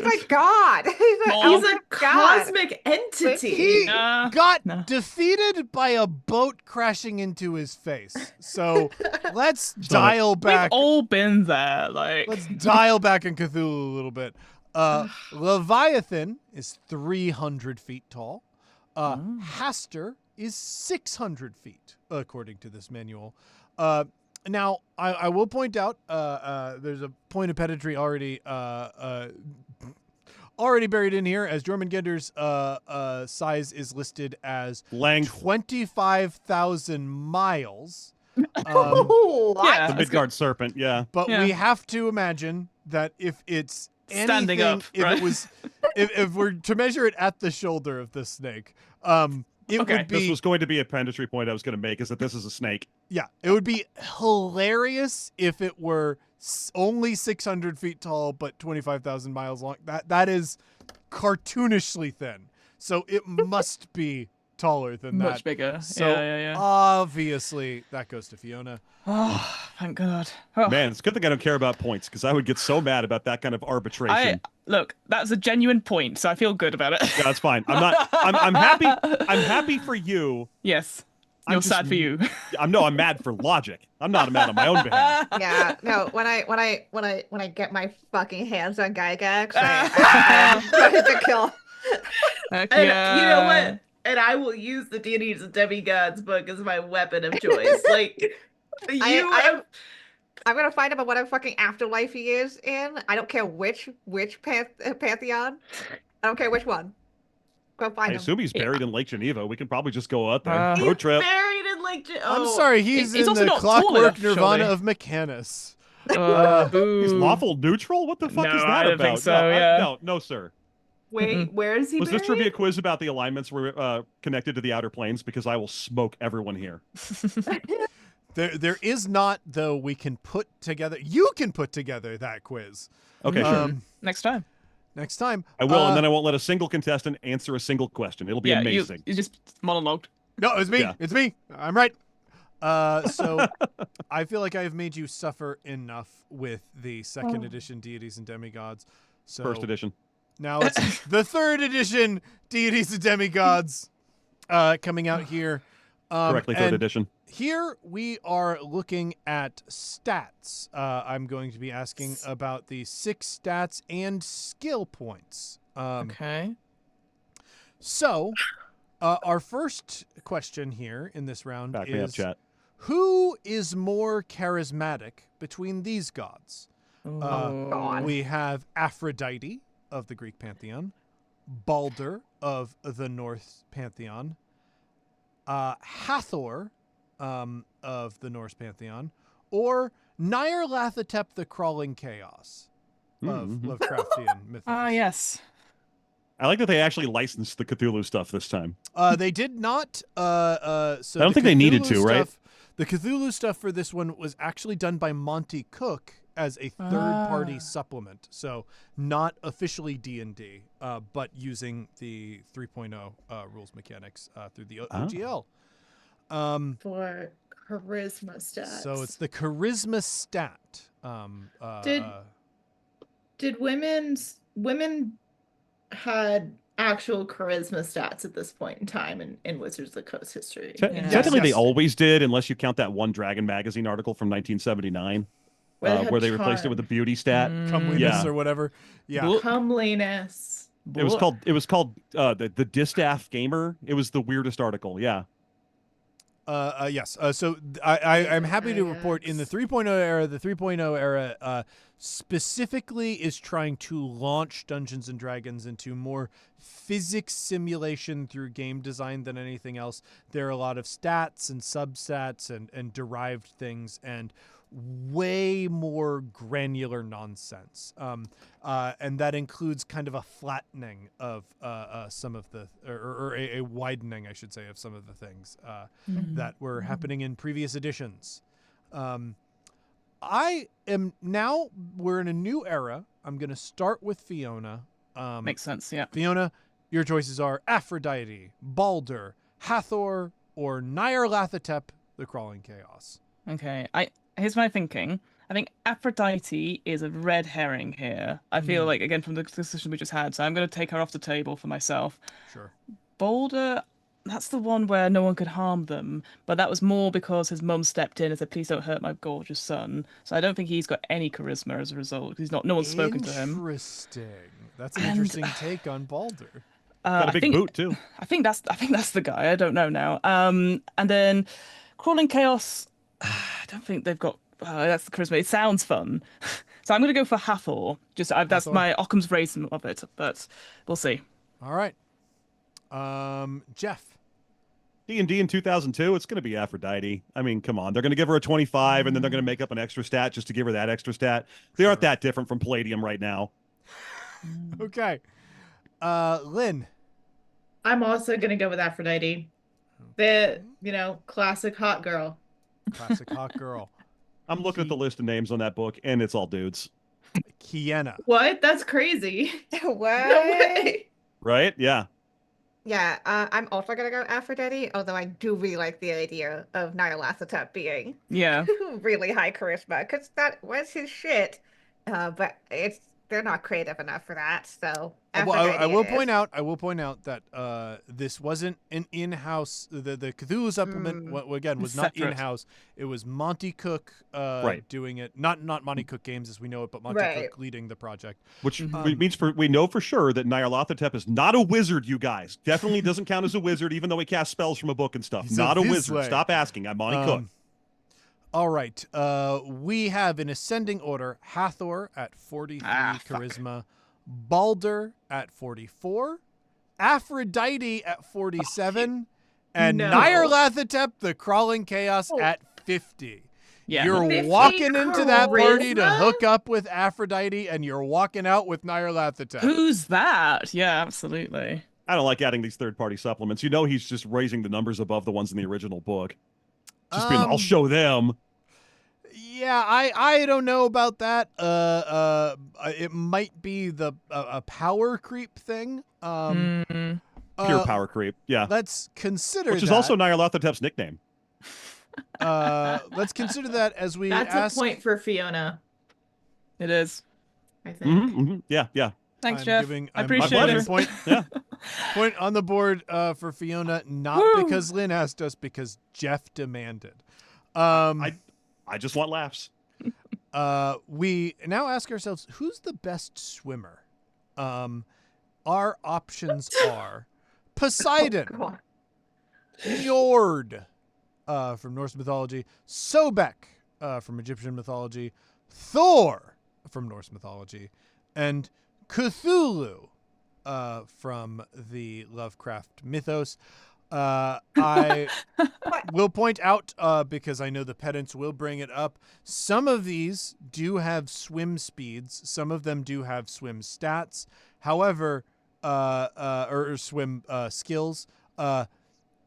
a god. He's Oh. He's a cosmic entity. He Nah, got no. defeated by a boat crashing into his face. So let's dial We've back. all been there. Like, Let's dial back in Cthulhu a little bit. Leviathan is 300 feet tall. Haster is 600 feet, according to this manual. Now, I will point out there's a point of pedantry already buried in here, as Jormungandr's size is listed as Length. 25,000 miles. yeah, The Midgard serpent, yeah. But Yeah. we have to imagine that if it's Standing anything, up, if right? it was, if we're to measure it at the shoulder of the snake, it Okay. would be This was going to be a pedantry point I was going to make, is that this is a snake. yeah, it would be hilarious if it were only 600 feet tall but 25,000 miles long. That is cartoonishly thin, so it must be taller than that. much bigger. So yeah. obviously that goes to Fiona. Oh, thank God. Oh. Man, it's a good thing I don't care about points, because I would get so mad about that kind of arbitration. Look, that's a genuine point, so I feel good about it. Yeah, that's fine. I'm happy. I'm happy for you. Yes, I'm you're just- sad for you. I'm mad for logic. I'm not mad on my own behalf. Yeah, no. When I get my fucking hands on Gygax, I'm ready to kill. Heck And yeah. you know what? And I will use the deities and demigods book as my weapon of choice. Like I'm gonna find him in whatever fucking afterlife he is in. I don't care which pantheon. I don't care which one. Go I find him. assume he's Yeah. buried in Lake Geneva. We can probably just go out there. He's Road trip. buried in like I'm sorry, he's he's in also the not tall clockwork enough, nirvana surely. of Mechanus. He's Boo. lawful neutral? What the fuck No, is that I don't about? think so, no, yeah. no, sir. Wait, where is he Was this buried? trivia quiz about the alignments were connected to the outer planes? Because I will smoke everyone here. There is not, though. We can put together. You can put together that quiz. Okay, sure. Next time. Next time. I will, and then I won't let a single contestant answer a single question. It'll be Yeah, amazing. you just monologued. No, it's me. Yeah. It's me. I'm right. So I feel like I've made you suffer enough with the second edition deities and demigods. So First edition. now it's the third edition deities and demigods coming out here. Correctly, third and edition. Here we are looking at stats. I'm going to be asking about the 6 stats and skill points. Okay. So, our first question here in this round Back me up, is, chat. who is more charismatic between these gods? God. We have Aphrodite of the Greek pantheon, Balder of the Norse pantheon, Hathor of the Norse pantheon, or Nyarlathotep the Crawling Chaos of Lovecraftian mythos. Ah, yes. I like that they actually licensed the Cthulhu stuff this time. They did not. So I don't think they needed to, right? The Cthulhu stuff for this one was actually done by Monty Cook as a third-party supplement, so not officially D&D, but using the 3.0 rules mechanics through the OGL. For charisma stats. So it's the charisma stat. Did women had actual charisma stats at this point in time in Wizards of the Coast history? Technically, Yes. they always did, unless you count that one Dragon magazine article from 1979, where they replaced it with a beauty stat. Comeliness or whatever. Yeah. Comeliness. It was called the Distaff Gamer. It was the weirdest article. Yeah. Yes. So I'm happy to report in the 3.0 era, the 3.0 era specifically is trying to launch Dungeons and Dragons into more physics simulation through game design than anything else. There are a lot of stats and substats and derived things and way more granular nonsense. And that includes kind of a flattening of some of the, or a widening, I should say, of some of the things that were happening in previous editions. I am now, we're in a new era. I'm going to start with Fiona. Makes sense, yeah. Fiona, your choices are Aphrodite, Balder, Hathor, or Nyarlathotep, the Crawling Chaos. Okay, here's my thinking. I think Aphrodite is a red herring here. I feel like, again, from the discussion we just had, so I'm going to take her off the table for myself. Sure. Balder, that's the one where no one could harm them, but that was more because his mum stepped in and said, please don't hurt my gorgeous son. So I don't think he's got any charisma as a result, because no one's spoken to him. Interesting. That's an interesting take on Balder. Got a big boot, too. I think that's the guy. I don't know now. And then Crawling Chaos, I don't think they've got. That's the charisma. It sounds fun, so I'm going to go for Hathor. That's my Occam's razor of it, but we'll see. All right. Jeff. D&D in 2002, it's going to be Aphrodite. I mean, come on. They're going to give her a 25, and then they're going to make up an extra stat just to give her that extra stat. They aren't that different from Palladium right now. Okay. Lynn. I'm also gonna go with Aphrodite. The classic hot girl. Classic hot girl. I'm looking at the list of names on that book, and it's all dudes. Kiena. What? That's crazy. What? No way. Right? Yeah. Yeah, I'm also gonna go Aphrodite, although I do really like the idea of Nyarlathotep being Yeah. really high charisma, because that was his shit. But it's they're not creative enough for that. So I Aphrodite will it point is. out. I will point out that this wasn't an in-house. The Cthulhu supplement again was not Separate. in-house. It was Monty Cook Right. doing it. Not Monty Cook Games as we know it, but Monty Right. Cook leading the project. Which Mhm. means we know for sure that Nyarlathotep is not a wizard, you guys. Definitely doesn't count as a wizard, even though he casts spells from a book and stuff. He's Not a a wizard. Vizsla. Stop asking. I'm Monty Cook. All right. We have in ascending order Hathor at 43 charisma, Balder at 44, Aphrodite at 47, and No. Nyarlathotep, the crawling chaos, Oh. at 50. Yeah. You're 50 walking into that party to charisma? hook up with Aphrodite, and you're walking out with Nyarlathotep. Who's that? Yeah, absolutely. I don't like adding these third-party supplements. You know he's just raising the numbers above the ones in the original book. Just being, I'll show them. Yeah, I don't know about that. It might be the a power creep thing. Mm. Pure power creep. Yeah. Let's consider Which is that. also Nyarlathotep's nickname. Let's consider that as we That's ask. a point for Fiona, It is. I think. Yeah, yeah. Thanks, I'm Jeff. giving- I I'm appreciate putting it. Point, Yeah. point on the board for Fiona, not Woo. because Lynn asked us, because Jeff demanded. I just want laughs. We now ask ourselves, who's the best swimmer? Our options are Poseidon, God. Njord from Norse mythology, Sobek from Egyptian mythology, Thor from Norse mythology, and Cthulhu from the Lovecraft mythos. I will point out, because I know the pedants will bring it up, some of these do have swim speeds. Some of them do have swim stats. However, or swim skills.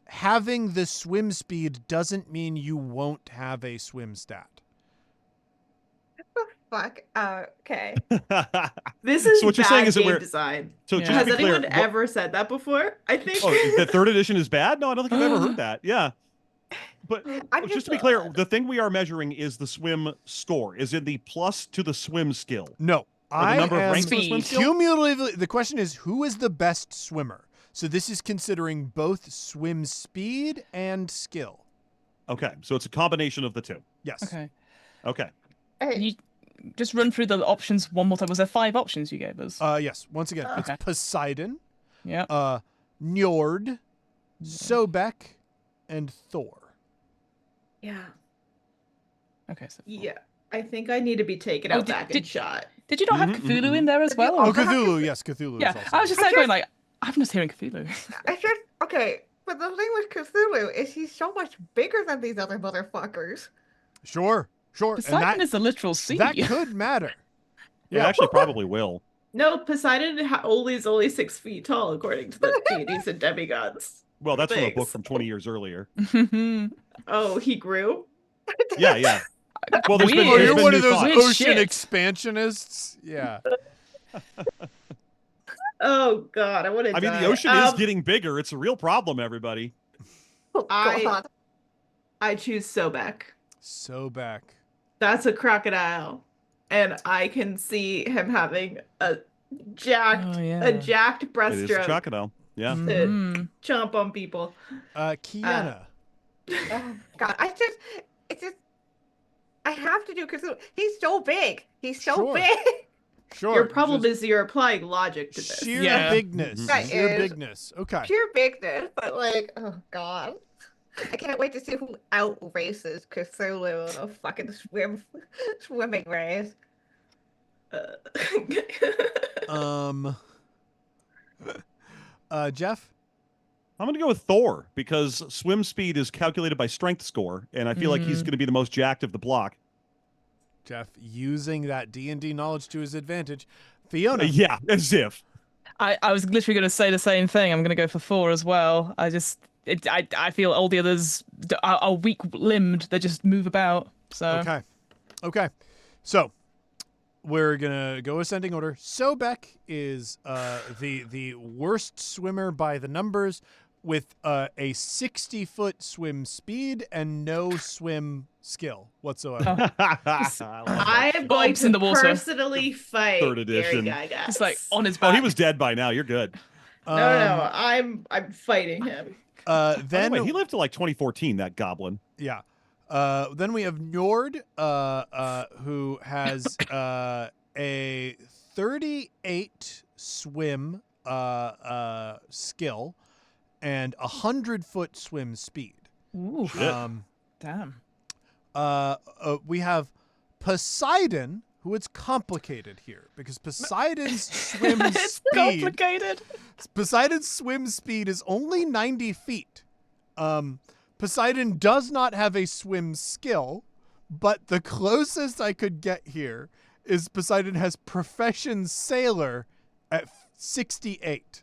Having the swim speed doesn't mean you won't have a swim stat. Fuck. Okay. This is So what you're bad saying is that game we're- design. So Yeah. just Has to be clear, anyone ever said that before? I think. oh, the third edition is bad? No, I don't think I've ever heard that. Yeah. But I'm just to be clear, the thing we are measuring is the swim score. Is it the plus to the swim skill? No, Or the I number of am ranks in the swim Speed. skill? cumulatively. The question is, who is the best swimmer? So this is considering both swim speed and skill. Okay, so it's a combination of the two. Yes. Okay. Okay. Hey, You just run through the options one more time. Was there 5 options you gave us? Yes. Once again, it's Okay. Poseidon, Yeah. Njord, Sobek, and Thor. Yeah. Okay. So Yeah. I think I need to be taken Oh, out back and shot. did you not have Mhm, Cthulhu mhm. in there as well? Oh, or- Cthulhu. Yes, Cthulhu. Yeah. Is also I was just I like going just- like, I'm just hearing Cthulhu. I just okay. But the thing with Cthulhu is he's so much bigger than these other motherfuckers. Sure. And Poseidon that, is the literal sea. that could matter. It Yeah. actually probably will. No, Poseidon is only 6 feet tall, according to the deities and demigods. Well, that's from a book Thanks. from 20 years earlier. Oh, he grew? Yeah, yeah. Well, there's been, Weird. Oh, there's you're been one new of those thoughts. Weird ocean shit. expansionists. Yeah. Oh, God, I want to I mean, die. the ocean is getting bigger. It's a real problem, everybody. Oh, I- God. I choose Sobek. Sobek. That's a crocodile. And I can see him having a jacked, Oh, yeah. a jacked It is a breaststroke crocodile. Yeah. Mhm. chomp on people. Kiana. Oh, God. I have to do Cthulhu. He's so big. He's so Sure. big. Sure. Your problem just is you're applying logic to this. sheer Yeah. bigness. That Sheer is- bigness. Okay. Pure bigness, but like, oh, God. I can't wait to see who outraces Cthulhu in a fucking swimming race. Jeff. I'm going to go with Thor because swim speed is calculated by strength score, and I feel like he's going to be the most jacked of the block. Jeff using that D&D knowledge to his advantage. Fiona. Yeah, as if. I was literally going to say the same thing. I'm going to go for 4 as well. I feel all the others are weak-limbed. They just move about. So Okay. So we're gonna go ascending order. Sobek is the worst swimmer by the numbers. with a 60-foot swim speed and no swim skill whatsoever. I am going Bob's in to the water. personally fight Third Gary edition. Gygax. It's like on his Oh, back. he was dead by now. You're good. No, I'm fighting him. By the Then way, he lived to like 2014, that goblin. yeah. Then we have Njord, who has a 38 swim skill and 100-foot swim speed. Ooh, Shit. damn. We have Poseidon, who it's complicated here because Poseidon's swim It's speed. complicated. Poseidon's swim speed is only 90 feet. Poseidon does not have a swim skill, but the closest I could get here is Poseidon has profession sailor at 68.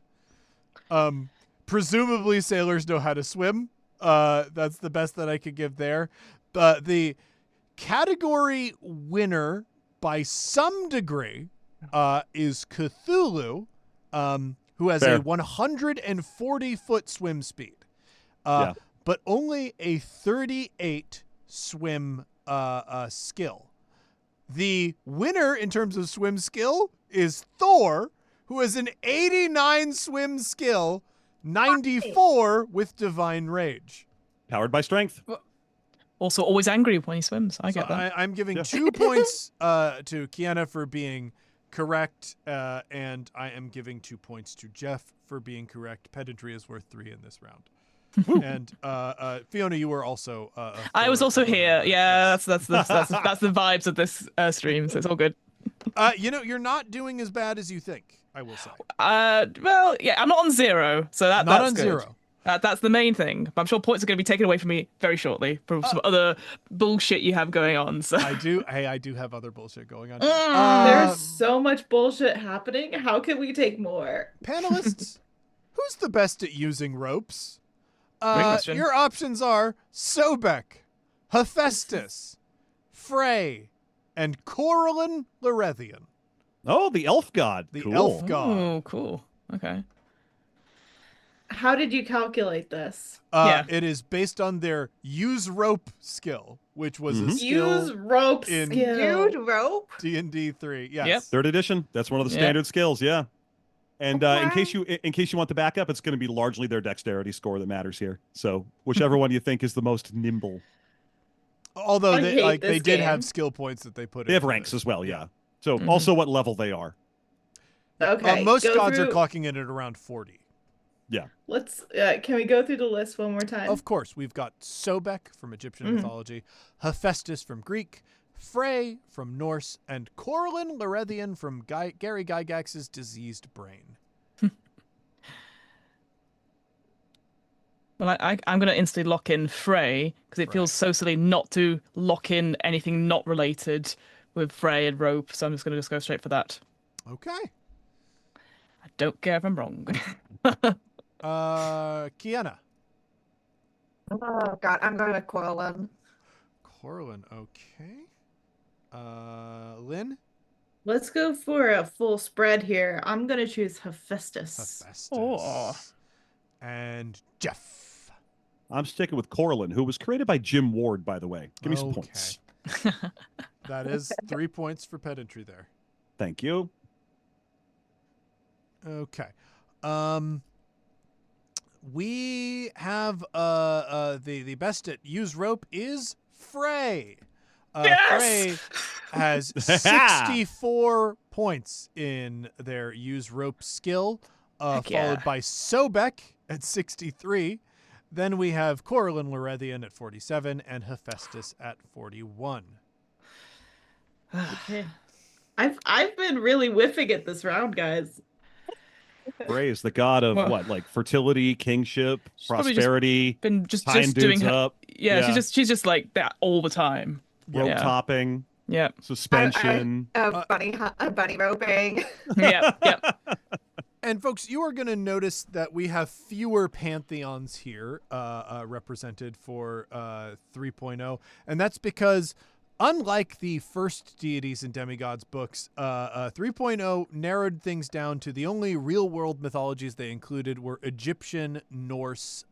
Presumably sailors know how to swim. That's the best that I could give there. The category winner by some degree is Cthulhu, who has Fair. a 140-foot swim speed. Yeah. But only a 38 swim skill. The winner in terms of swim skill is Thor, who has an 89 swim skill, 94 with divine rage. Powered by strength. Also, always angry when he swims. I get that. I'm giving Yeah. 2 points to Kiana for being correct, and I am giving 2 points to Jeff for being correct. Pedantry is worth 3 in this round. And Fiona, you were also. I was Thor also winner. here. Yeah, Yes. that's the vibes of this stream. So it's all good. You're not doing as bad as you think, I will say. Well, yeah, I'm not on 0, so Not that's on good. 0. That's the main thing. But I'm sure points are going to be taken away from me very shortly from some other bullshit you have going on. So I do have other bullshit going on. There's so much bullshit happening. How can we take more? Panelists, who's the best at using ropes? Great question. Your options are Sobek, Hephaestus, Frey, and Coralin Larethian, Oh, the elf god. the Cool. elf god. Oh, cool. Okay. How did you calculate this? Yeah. It is based on their use rope skill, which was a Mhm. skill Use rope in skill. Use rope. D&D 3. Yes. Yep. Third edition. That's one of the Yeah. standard skills. Yeah. And Okay. in case you want the backup, it's going to be largely their dexterity score that matters here. So whichever one you think is the most nimble. Although I hate they this did game. have skill points that they put They have into ranks it. as well. Yeah. So Mhm. also what level they are. Okay. Most go gods through- are clocking in at around 40. Let's. Can we go through the list one more time? Of course, we've got Sobek from Egyptian Mhm. mythology, Hephaestus from Greek, Frey from Norse, and Coralin Larethian from Gary Gygax's diseased brain. Well, I'm going to instantly lock in Frey because it feels so silly not to lock in anything not related with Frey and rope. So I'm just going to go straight for that. Okay. I don't care if I'm wrong. Kiana. Oh god, I'm going with Coralin. Coralin, okay. Lynn? Let's go for a full spread here. I'm gonna choose Hephaestus. Hephaestus. Oh. And Jeff. I'm sticking with Coralin, who was created by Jim Ward, by the way. Give me some Okay. points. That is 3 points for pedantry there. Thank you. Okay. We have the best at use rope is Frey. Frey has 64 points in their use rope skill, Heck yeah. followed by Sobek at 63. Then we have Coralin Larethian at 47 and Hephaestus at 41. Okay. I've been really whiffing at this round, guys. Frey is the god of Well- what, like fertility, kingship, She's probably just prosperity, Been just tying doing dudes her. up, Yeah, yeah. she's just like that all the time. rope Yeah. topping, Yeah. suspension. Bunny roping. Yeah. Yeah. And folks, you are going to notice that we have fewer pantheons here represented for 3.0, and that's because unlike the first deities and demigods books, 3.0 narrowed things down to the only real-world mythologies they included were Egyptian, Norse,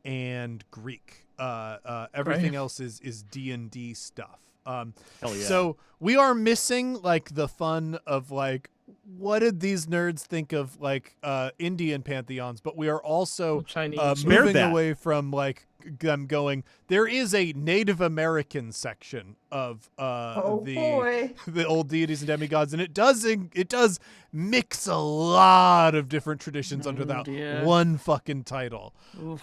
and Greek. Everything else is D&D stuff. Hell yeah. So we are missing like the fun of like, what did these nerds think of like Indian pantheons? But we are also Chinese. moving away from like them going, there is a Native American section of the old deities and demigods, and it does mix a lot of different traditions under that one fucking title. Oof.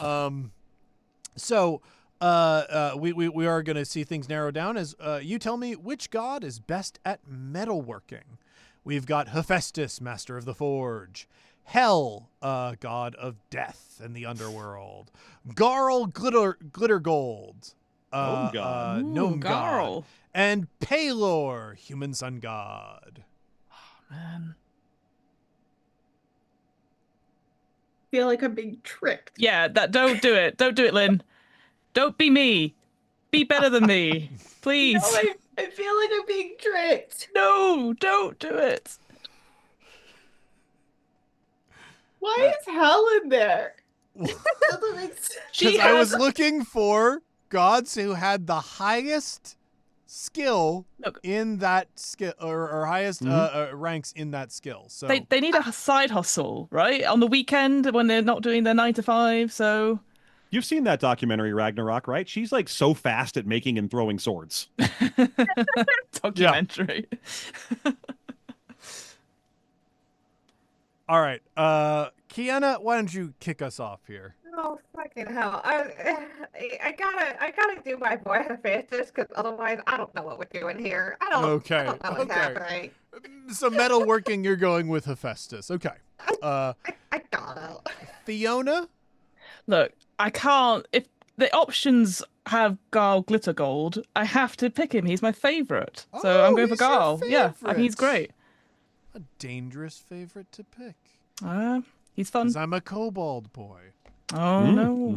So we are going to see things narrow down as you tell me which god is best at metalworking. We've got Hephaestus, master of the forge. Hel, god of death and the underworld. Garl, glitter gold. Gnome god. Gnome god. Garl. And Pelor, human sun god. Man. Feel like I'm being tricked. Yeah, don't do it. Don't do it, Lynn. Don't be me. Be better than me. Please. No, I feel like I'm being tricked. No, don't do it. Why is Hell in there? Doesn't make sense. Because I was looking for gods who had the highest skill in that skill, or highest ranks in that skill. So They need a side hustle, right? On the weekend when they're not doing their 9 to 5. So You've seen that documentary, Ragnarok, right? She's like so fast at making and throwing swords. documentary. all right, Kiana, why don't you kick us off here? Oh fucking hell! I gotta do my voice of Hephaestus because otherwise I don't know what we're doing here. I don't know what's happening. So metalworking, you're going with Hephaestus. Okay. I gotta. Fiona? Look, I can't. If the options have Garl Glitter Gold, I have to pick him. He's my favorite. So I'm going for he's your Garl. Yeah, I think he's favorite. great. A dangerous favorite to pick. He's fun. Because I'm a kobold boy. Oh no.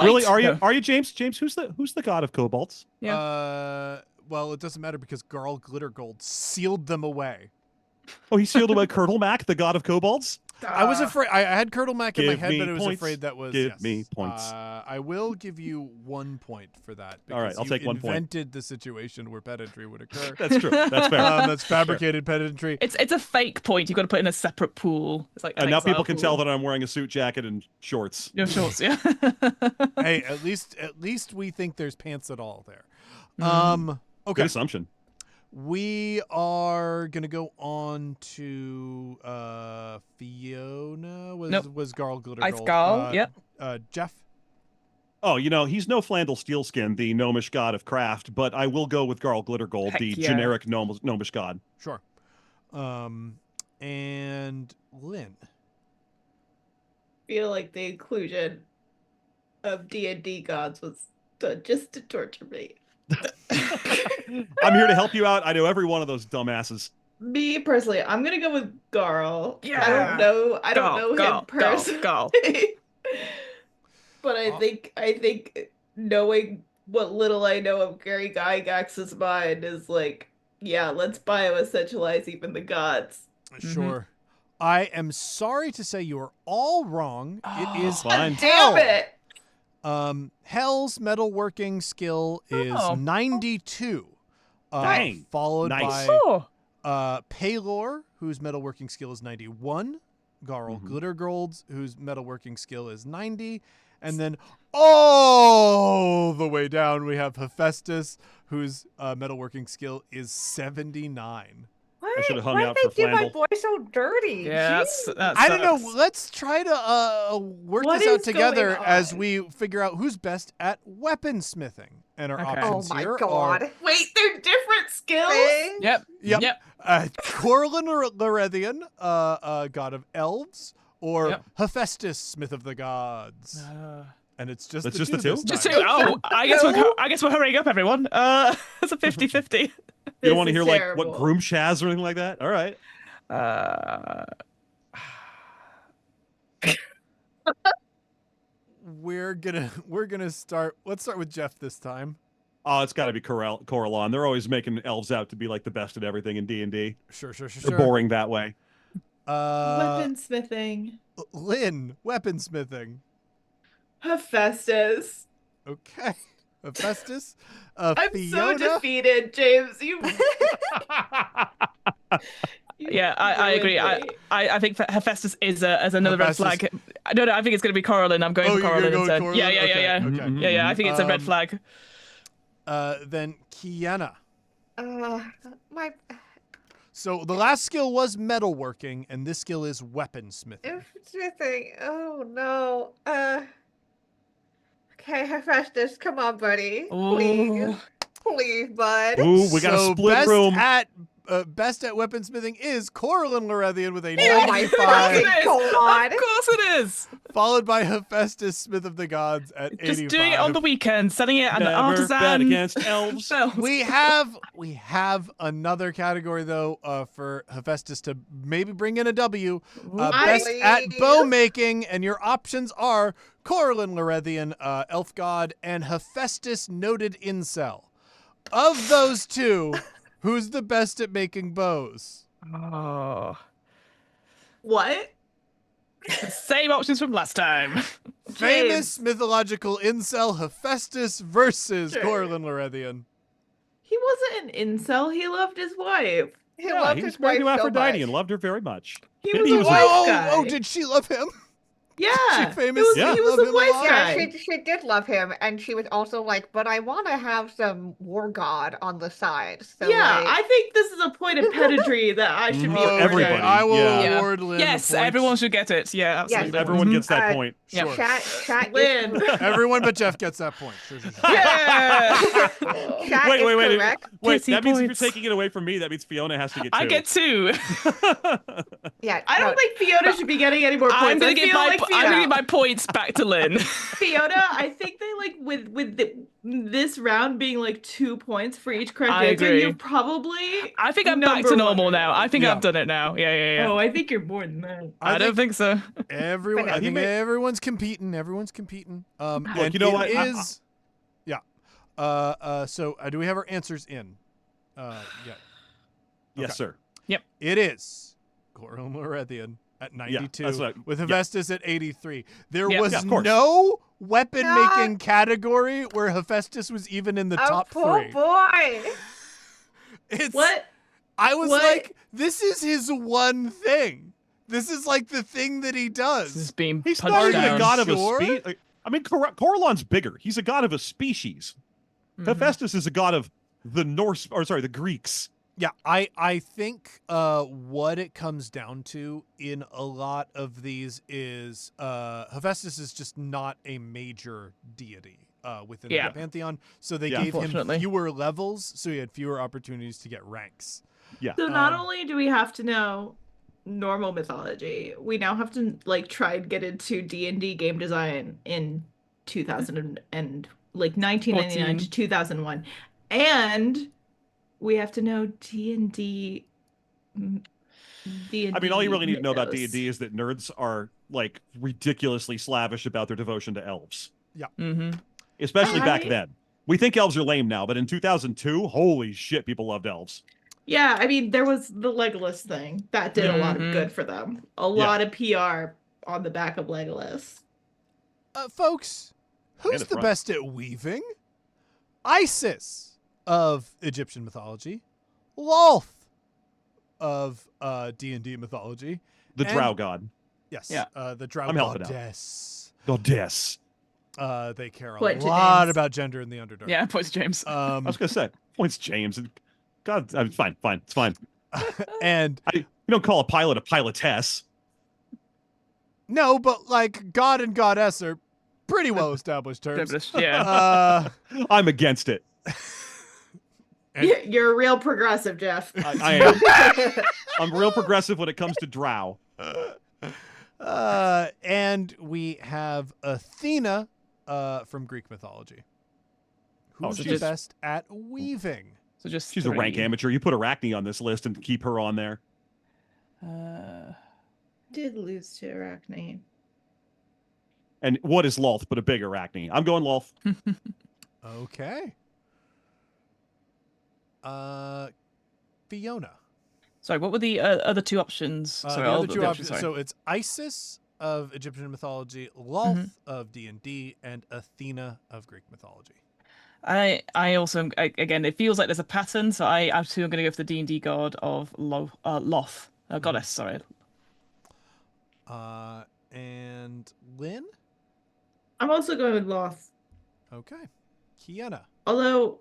Really? No. Are you James? James, who's the god of kobolds? Yeah. Well, it doesn't matter because Garl Glitter Gold sealed them away. Oh, he sealed away Curdlemac, the god of kobolds? I was afraid. I had Curdlemac in my Give head, me but I was points. afraid that was. Give yes. me points. I will give you 1 point for that. All right, because I'll you take 1 point. Invented the situation where pedantry would occur. That's true. That's fair. That's fabricated pedantry. It's a fake point. You've got to put in a separate pool. It's like And now people can tell that I'm wearing a suit jacket and shorts. Your shorts, yeah. Hey, at least we think there's pants at all there. Good Okay. assumption. We are gonna go on to Fiona. Was Garl Glitter Ice Gold? Garl, yep. Jeff. Oh, he's no Flandel Steelskin, the gnomish god of craft, but I will go with Garl Glittergold, Heck the yeah. generic gnomish god. Sure. And Lynn. Feel like the inclusion of D&D gods was done just to torture me. I'm here to help you out. I know every one of those dumbasses. Me personally, I'm gonna go with Garl. Yeah. I don't know him personally. Garl. But I think knowing what little I know of Gary Gygax's mind is like, yeah, let's bioessentialize even the gods. Sure. I am sorry to say you are all wrong. It is Fine. Damn it! Hell's metalworking skill is 92. Dang. Followed Nice. by Pelor, whose metalworking skill is 91. Garl Glittergold, whose metalworking skill is 90. And then all the way down, we have Hephaestus, whose metalworking skill is 79. I should have hung Why out did for they do my Flandel. voice so dirty? Yeah, Jeez. I don't know. Let's try to work What this out is together going as on? we figure out who's best at weaponsmithing. And our Okay. Oh options my here god. are Wait, they're different skills? Thing? Yep. Corlin Lorethian, god of elves, or Hephaestus, smith of the gods. Uh, And it's just That's the just the two. two? this Just time. two. Oh, I guess we're hurrying up, everyone. It's a 50-50. You don't want to This hear is like what terrible. Groom Chaz or anything like that? All right. We're gonna start. Let's start with Jeff this time. Oh, it's got to be Corellon. They're always making elves out to be like the best at everything in D&D. Sure. They're boring that way. Weaponsmithing. Lynn, weaponsmithing. Hephaestus. Okay. Hephaestus. I'm so Fiona. defeated, James. You Yeah, I agree. ruined me. I think Hephaestus is another red Hephaestus. flag. No, I think it's going to be Coralline. I'm going Oh, for you're Coralline going instead. Coralline? Yeah. Okay. Yeah. I think it's a red flag. Then Kiana. My So the last skill was metalworking, and this skill is weaponsmithing. smithing. Oh no. Okay, Hephaestus, come on, buddy. Please. Ooh. Please, bud. Ooh, we got a So split best room. Best at weaponsmithing is Coralline Lorethian with a Oh my 95, fucking Of god. course it is. followed by Hephaestus, Smith of the Gods at 85. Just doing it on the weekend, selling it an Never artisan. bet against elves. spells. We have another category though for Hephaestus to maybe bring in a W. Best at Please. bow making, and your options are Coralline Lorethian, Elf God, and Hephaestus noted incel. Of those two, who's the best at making bows? Oh. What? Same options from last time. Famous mythological incel Hephaestus versus Sure. Coralline Lorethian. He wasn't an incel. He loved his wife. He Yeah, loved he his was married wife to so Aphrodite much. and loved her very much. He Maybe was he a was wife Oh, guy. did she love him? Yeah. She famous He was love a him a wife lot? guy. Yeah, she did love him, and she was also like, but I want to have some war god on the side. So Yeah, like, I think this is a point of pedigree that I should be For awarded. everybody. I will Yeah. award Lynn Yes, the points. everyone should get it. Yeah, absolutely. Everyone gets that point. Yeah. Sure. chat Lynn. is Everyone but Jeff gets that point. Sure. Yeah. chat Wait, is wait, wait. correct. Wait, Pissy that means if you're points. taking it away from me, that means Fiona has to get 2. I get 2. Yeah, I don't no, think Fiona should be getting any more points. I'm gonna I give feel my like I'm gonna Fiona. give my points back to Lynn. Fiona, I think they like with this round being like 2 points for each correct I answer, agree. you're probably I think I'm back number to one normal right now. I think Yeah. I've done it now. Yeah. Oh, I think you're more than that. I don't think so. Everyone, But I no, think he may- everyone's competing. Everyone's competing. Look, And you know it what? is- yeah. So do we have our answers in? Yeah. Yes, Okay. sir. It is Coralline Lorethian at 92, that's what- with yeah. Hephaestus at 83. There Yeah. was Yeah, of course. no weapon God. making category where Hephaestus was even in the oh, top poor 3. boy. It's What? I was What? like, this is his one thing. This is like the thing that he This does. is being He's punched not even down. a god of Sure? a species. I mean, Corellon's bigger. He's a god of a species. Mhm. Hephaestus is a god of the Norse, or sorry, the Greeks. Yeah, I think what it comes down to in a lot of these is Hephaestus is just not a major deity within Yeah. the pantheon, so they Yeah. gave him Unfortunately. fewer levels, so he had fewer opportunities to get ranks. Yeah. So not Um, only do we have to know normal mythology, we now have to like try and get into D&D game design in 2000 and like 1999 to 14. 2001. And we have to know D&D I mean, all you really need to know about mythos. D&D is that nerds are like ridiculously slavish about their devotion to elves, Mm-hmm. especially back I- then. We think elves are lame now, but in 2002, holy shit, people loved elves. Yeah, I mean, there was the Legolas thing that did a lot of Mhm. good for them. A lot of PR on the back of Legolas. Folks, who's the the front. best at weaving? Isis of Egyptian mythology, Lolth of D&D mythology. The And- drow god. Yes, Yeah. the drow I'm helping out. goddess. Goddess. They care a Point to lot James. about gender in the Underdark. Yeah, points to James. I was going to say, points James. God, I mean, fine. It's fine. And You don't call a pilot a pilotess. no, but like God and goddess are pretty well established terms. Yeah. I'm against it. And- You're a real progressive, Jeff. I am. I'm real progressive when it comes to drow. And we have Athena from Greek mythology. Who's she's the just- best at weaving? So just She's a rank 3. amateur. You put Arachne on this list and keep her on there. Did lose to Arachne. And what is Lolth but a big Arachne? I'm going Lolth. Okay. Fiona. Sorry, what were the other two options? Sorry, The all other two options. sorry. So it's Isis of Egyptian mythology, Lolth of D&D, and Athena of Greek mythology. I also again, it feels like there's a pattern, so I too am going to go for the D&D god of Loth, goddess. Sorry. And Lynn. I'm also going with Loth. Okay. Kiana. Although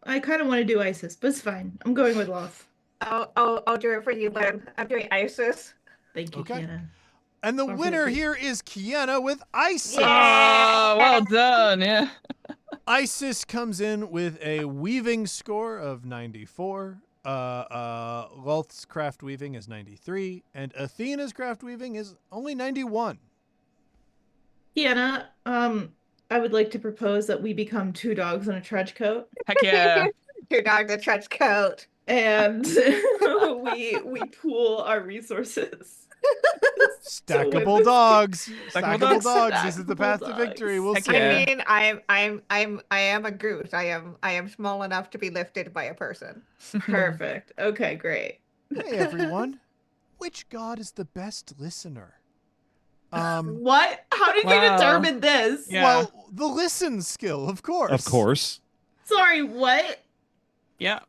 I kind of want to do Isis, but it's fine. I'm going with Loth. I'll do it for you, Lynn. I'm doing Isis. Thank you, Okay. Kiana. And the Or winner 50. here is Kiana with Isis. Oh, well done. Yeah. Isis comes in with a weaving score of 94. Lolth's craft weaving is 93, and Athena's craft weaving is only 91. Kiana, I would like to propose that we become two dogs in a trench coat, Heck yeah. Your dog the trench coat. and we pool our resources. Stackable dogs. Stackable Stackable dogs. dogs. This is the Stackable path to victory. We'll Heck see. yeah. I mean, I am a goose. I am small enough to be lifted by a person. Perfect. Okay, great. Hey everyone. Which god is the best listener? What? How did you Wow. determine this? Yeah. Well, the listen skill, of course. Of course. Sorry, what? Yeah.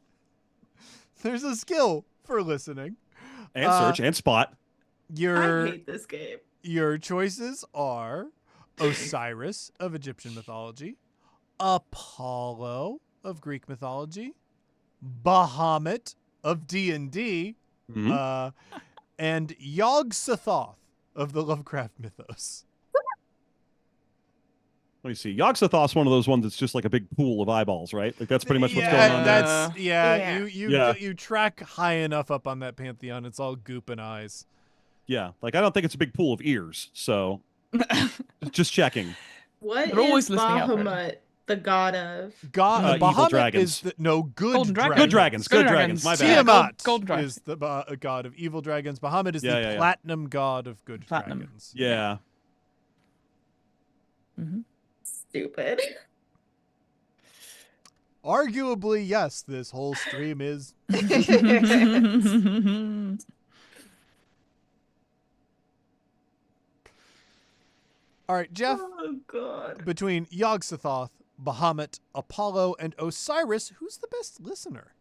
There's a skill for listening. And search and spot. I Your hate this game. your choices are Osiris of Egyptian mythology, Apollo of Greek mythology, Bahamut of D&D, Mhm. and Yog-Sothoth of the Lovecraft mythos. Let me see. Yog-Sothoth's one of those ones that's just like a big pool of eyeballs, right? Like that's pretty much what's Yeah, going on there. that's Yeah. you track high enough up on that pantheon. It's all goop and eyes. Yeah. Like I don't think it's a big pool of ears. So just checking. What They're always is listening out for it. Bahamut the god of? God, Evil Bahamut dragons. is the good Golden dragons. Good dragons. Good dragons. My bad. Yeah, Tiamat Golden dragon. is the god of evil dragons. Bahamut is Yeah, the yeah, yeah. platinum god of good Platinum. dragons. Yeah. Stupid. Arguably, yes, this whole stream is. All right, Jeff, Oh god. between Yog-Sothoth, Bahamut, Apollo, and Osiris, who's the best listener?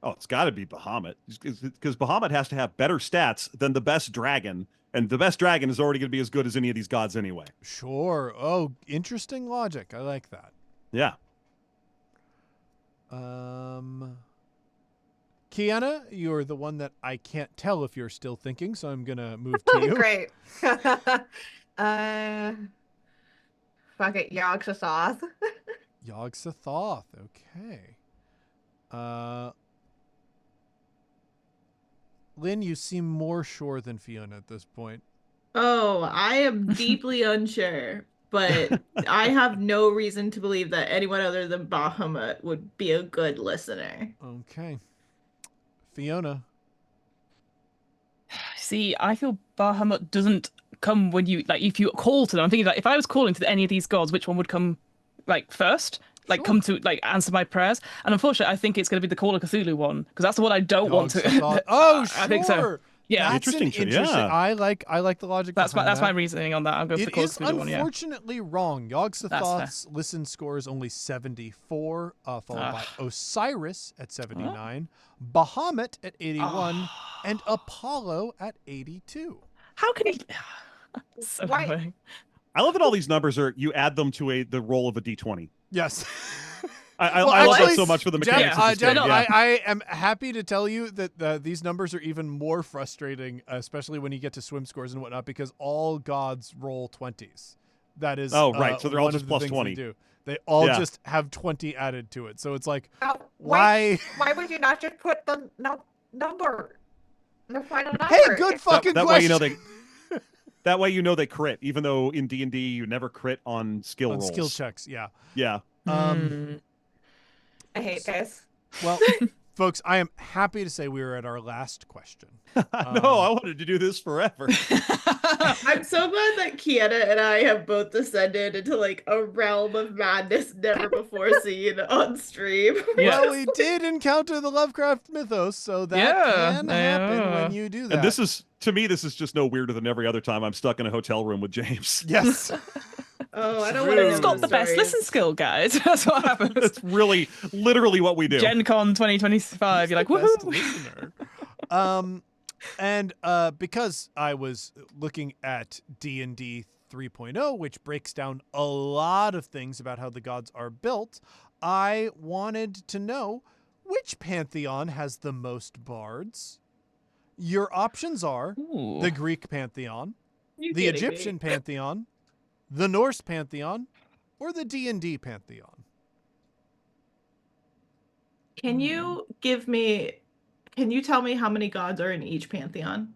Oh, it's got to be Bahamut because Bahamut has to have better stats than the best dragon, and the best dragon is already going to be as good as any of these gods anyway. Sure. Oh, interesting logic. I like that. Yeah. Kiana, you're the one that I can't tell if you're still thinking, so I'm gonna move to you. Great. Fuck it, Yog-Sothoth. Yog-Sothoth. Okay. Lynn, you seem more sure than Fiona at this point. Oh, I am deeply unsure, but I have no reason to believe that anyone other than Bahamut would be a good listener. Okay. Fiona. See, I feel Bahamut doesn't come when you if you call to them. I'm thinking if I was calling to any of these gods, which one would come first? Sure. Come to answer my prayers. And unfortunately, I think it's going to be the Call of Cthulhu one because that's the one I don't want to. Yog-Sothoth. Oh, sure. I think so. Yeah, That's Interesting, an yeah. I like the logic. that's behind my that. reasoning on that. I'm going for the It Call of is Cthulhu one. Yeah. unfortunately wrong. Yog-Sothoth's listen score is only 74, followed by Osiris at 79, Bahamut at 81, and Apollo at 82. How can he? So Why- annoying. I love that all these numbers are you add them to the roll of a d20. Yes. I Well, love that actually, so much for the Jeff, mechanics. of this Jeff, game. Yeah. I am happy to tell you that these numbers are even more frustrating, especially when you get to swim scores and whatnot, because all gods roll 20s. That is Oh, right. So they're all one just of the plus things 20. They do. They all Yeah. just have 20 added to it. So it's like, Oh, why? Why would you not just put the number, the final number? Hey, good fucking that question. way that way they crit, even though in D&D you never crit on skill On rolls. skill checks, yeah. Yeah. Hmm. I hate this. Well, Folks, I am happy to say we are at our last question. No, I wanted to do this forever. I'm so glad that Kiana and I have both descended into like a realm of madness never before seen on stream. Yeah. Well, we did encounter the Lovecraft mythos, so that Yeah, can happen when you do that. And this is, to me, this is just no weirder than every other time I'm stuck in a hotel room with James. Yes. Oh, I don't want to know It's got those the best stories. listen skill, guys. That's what happens. That's really, literally what we do. Gen Con 2025. You're like, Best woohoo! listener. And because I was looking at D&D 3.0, which breaks down a lot of things about how the gods are built, I wanted to know which pantheon has the most bards. Your options are Ooh. the Greek pantheon, You the kidding me? Egyptian pantheon, the Norse pantheon, or the D&D pantheon. Can you can you tell me how many gods are in each pantheon?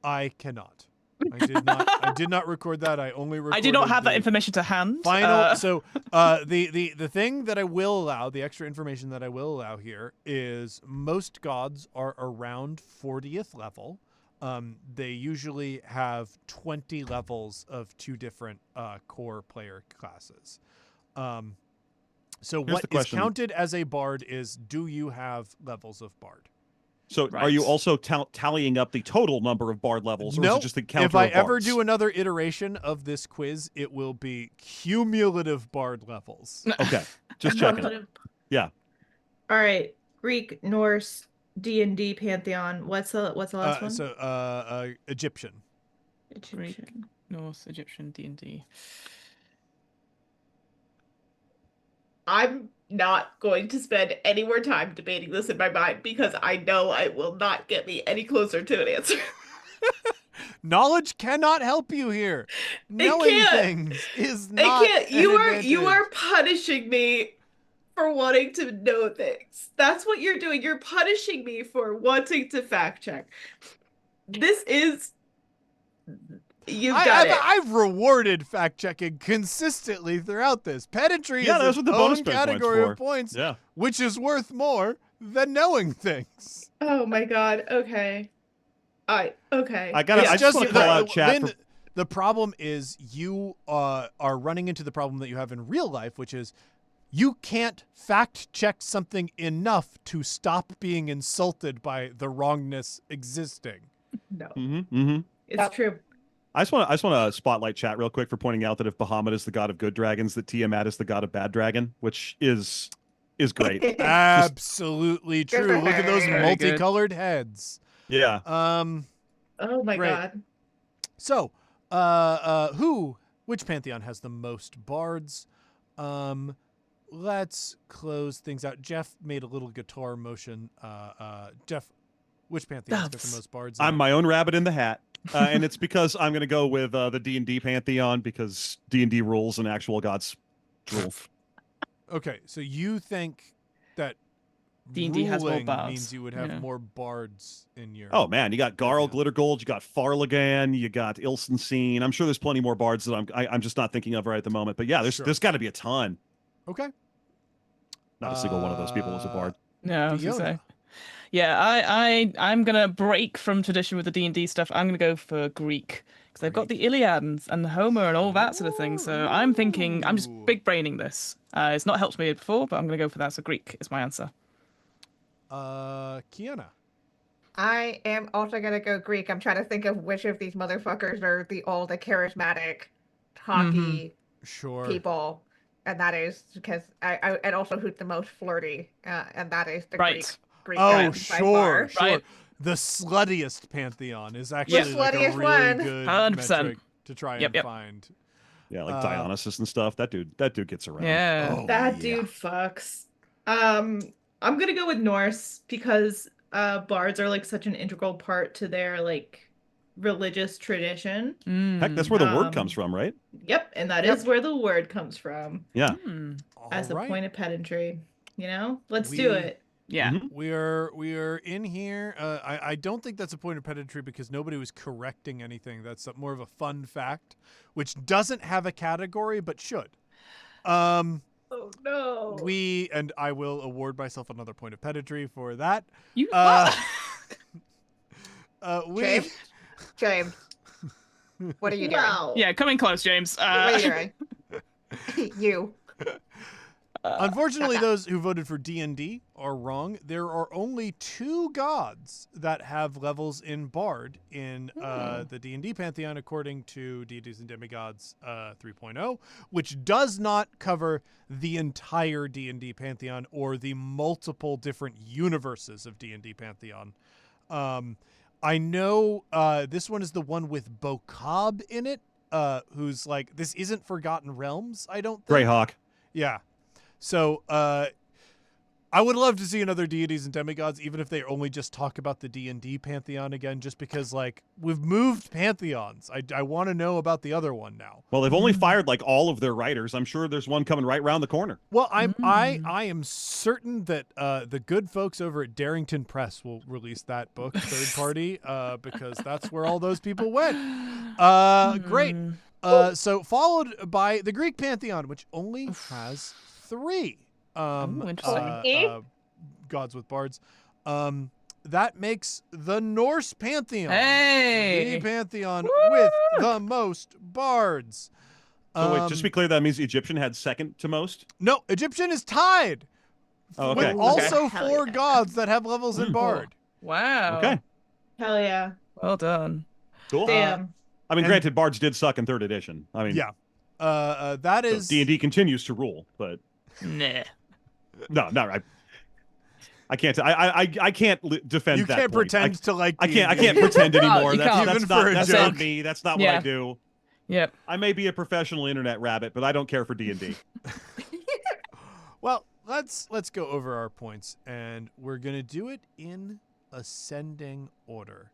I cannot. I did not record that. I only recorded I do not have that the information to hand. Final. So the thing that I will allow, the extra information that I will allow here is most gods are around 40th level. They usually have 20 levels of 2 different core player classes. So Here's what the is question. counted as a bard is, do you have levels of bard? So are you also tallying up the total number of bard levels, or is No. it just the counter If I of ever bards? do another iteration of this quiz, it will be cumulative bard levels. Okay, just checking. Yeah. All right. Greek, Norse, D&D pantheon. What's the last one? So Egyptian. Greek, Egyptian. Norse, Egyptian, D&D. I'm not going to spend any more time debating this in my mind because I know it will not get me any closer to an answer. Knowledge cannot help you here. Knowing can't. things is I not. can't. an You advantage. are punishing me for wanting to know things. That's what you're doing. You're punishing me for wanting to fact check. This is you've got it. I've rewarded fact checking consistently throughout this. Pedantry Yeah, is that's its what the bonus own points category for. of points, Yeah. which is worth more than knowing things. Oh my god. Okay. Okay. I gotta. It's I just want to call out chat. Lynn, the problem is you are running into the problem that you have in real life, which is you can't fact check something enough to stop being insulted by the wrongness existing. No. I It's true. just want to spotlight chat real quick for pointing out that if Bahamut is the god of good dragons, that Tiamat is the god of bad dragon, which is great. Absolutely true. Look at those Very good. multicolored heads. Yeah. Oh my Great. god. So, which pantheon has the most bards? Let's close things out. Jeff made a little guitar motion. Jeff, which pantheon's got the most bards? I'm my own rabbit in the hat. And it's because I'm going to go with the D&D pantheon because D&D rules and actual gods rule. Okay, so you think that D&D has more ruling bards. means you would have Yeah. more bards in your... Oh man, you got Garl, Yeah. Glittergold, you got Farlagan, you got Ilsenstein. I'm sure there's plenty more bards that I'm just not thinking of right at the moment. But yeah, there's got to be a ton. Okay. Not a single one of those people is a bard. No, I was gonna Fiona. say. Yeah, I'm gonna break from tradition with the D&D stuff. I'm gonna go for Greek because they've got the Iliad and the Homer and all that sort of thing. So I'm thinking I'm just Ooh. big braining this. It's not helped me before, but I'm gonna go for that. So Greek is my answer. Kiana. I am also gonna go Greek. I'm trying to think of which of these motherfuckers are all the charismatic, talky Sure. people, and that is because and also who's the most flirty, and that is the Right. Greek Oh, guy by sure, far. sure. Right. The sluttiest pantheon is actually like a sluttiest really one. good 100%. metric to try Yep, and yep. find. Yeah, like Dionysus and stuff. That dude gets around. Yeah. Oh, That yeah. dude fucks. I'm gonna go with Norse because bards are like such an integral part to their like religious tradition. Heck, that's where the word Um, comes from, right? Yep, and that is where the word comes from Yeah. Mm. as a All right. point of pedantry. You know, let's do We- it. Yeah. Mhm. We are in here. I don't think that's a point of pedantry because nobody was correcting anything. That's more of a fun fact, which doesn't have a category but should. Oh no. and I will award myself another point of pedantry for that. You James? James. What are you doing? Wow. Yeah, coming close, James. What are you doing? You. Unfortunately, those who voted for D&D are wrong. There are only 2 gods that have levels in Bard in the D&D Pantheon, according to Deities and Demigods 3.0, which does not cover the entire D&D Pantheon or the multiple different universes of D&D Pantheon. I know this one is the one with Bokab in it, who's like, this isn't Forgotten Realms, I don't think. Greyhawk. Yeah. So I would love to see another Deities and Demigods, even if they only just talk about the D&D Pantheon again, just because, like, we've moved Pantheons. I want to know about the other one now. Well, they've only fired like all of their writers. I'm sure there's one coming right around the corner. Well, I am certain that the good folks over at Darrington Press will release that book, third party, because that's where all those people went. Great. So followed by the Greek Pantheon, which only has 3 interesting. gods with bards. That makes the Norse Pantheon Hey! the pantheon with the most bards. So wait, just to be clear, that means the Egyptian had second to most? No, Egyptian is tied Oh, okay. with also Hell 4 yeah. gods that have levels in bard. Wow. Okay. Hell yeah. Well done. Cool. Damn. I mean, and- granted, bards did suck in 3rd edition. I mean, Yeah. That so is D&D continues to rule, but Nah. no, I can't. I can't defend you that. can't point. pretend to like. I can't. I D&D. can't pretend anymore. you That's, can't. that's Even not. for a That's joke. not me. That's not what I Yeah. do. Yep. I may be a professional internet rabbit, but I don't care for D&D. Well, let's go over our points, and we're gonna do it in ascending order.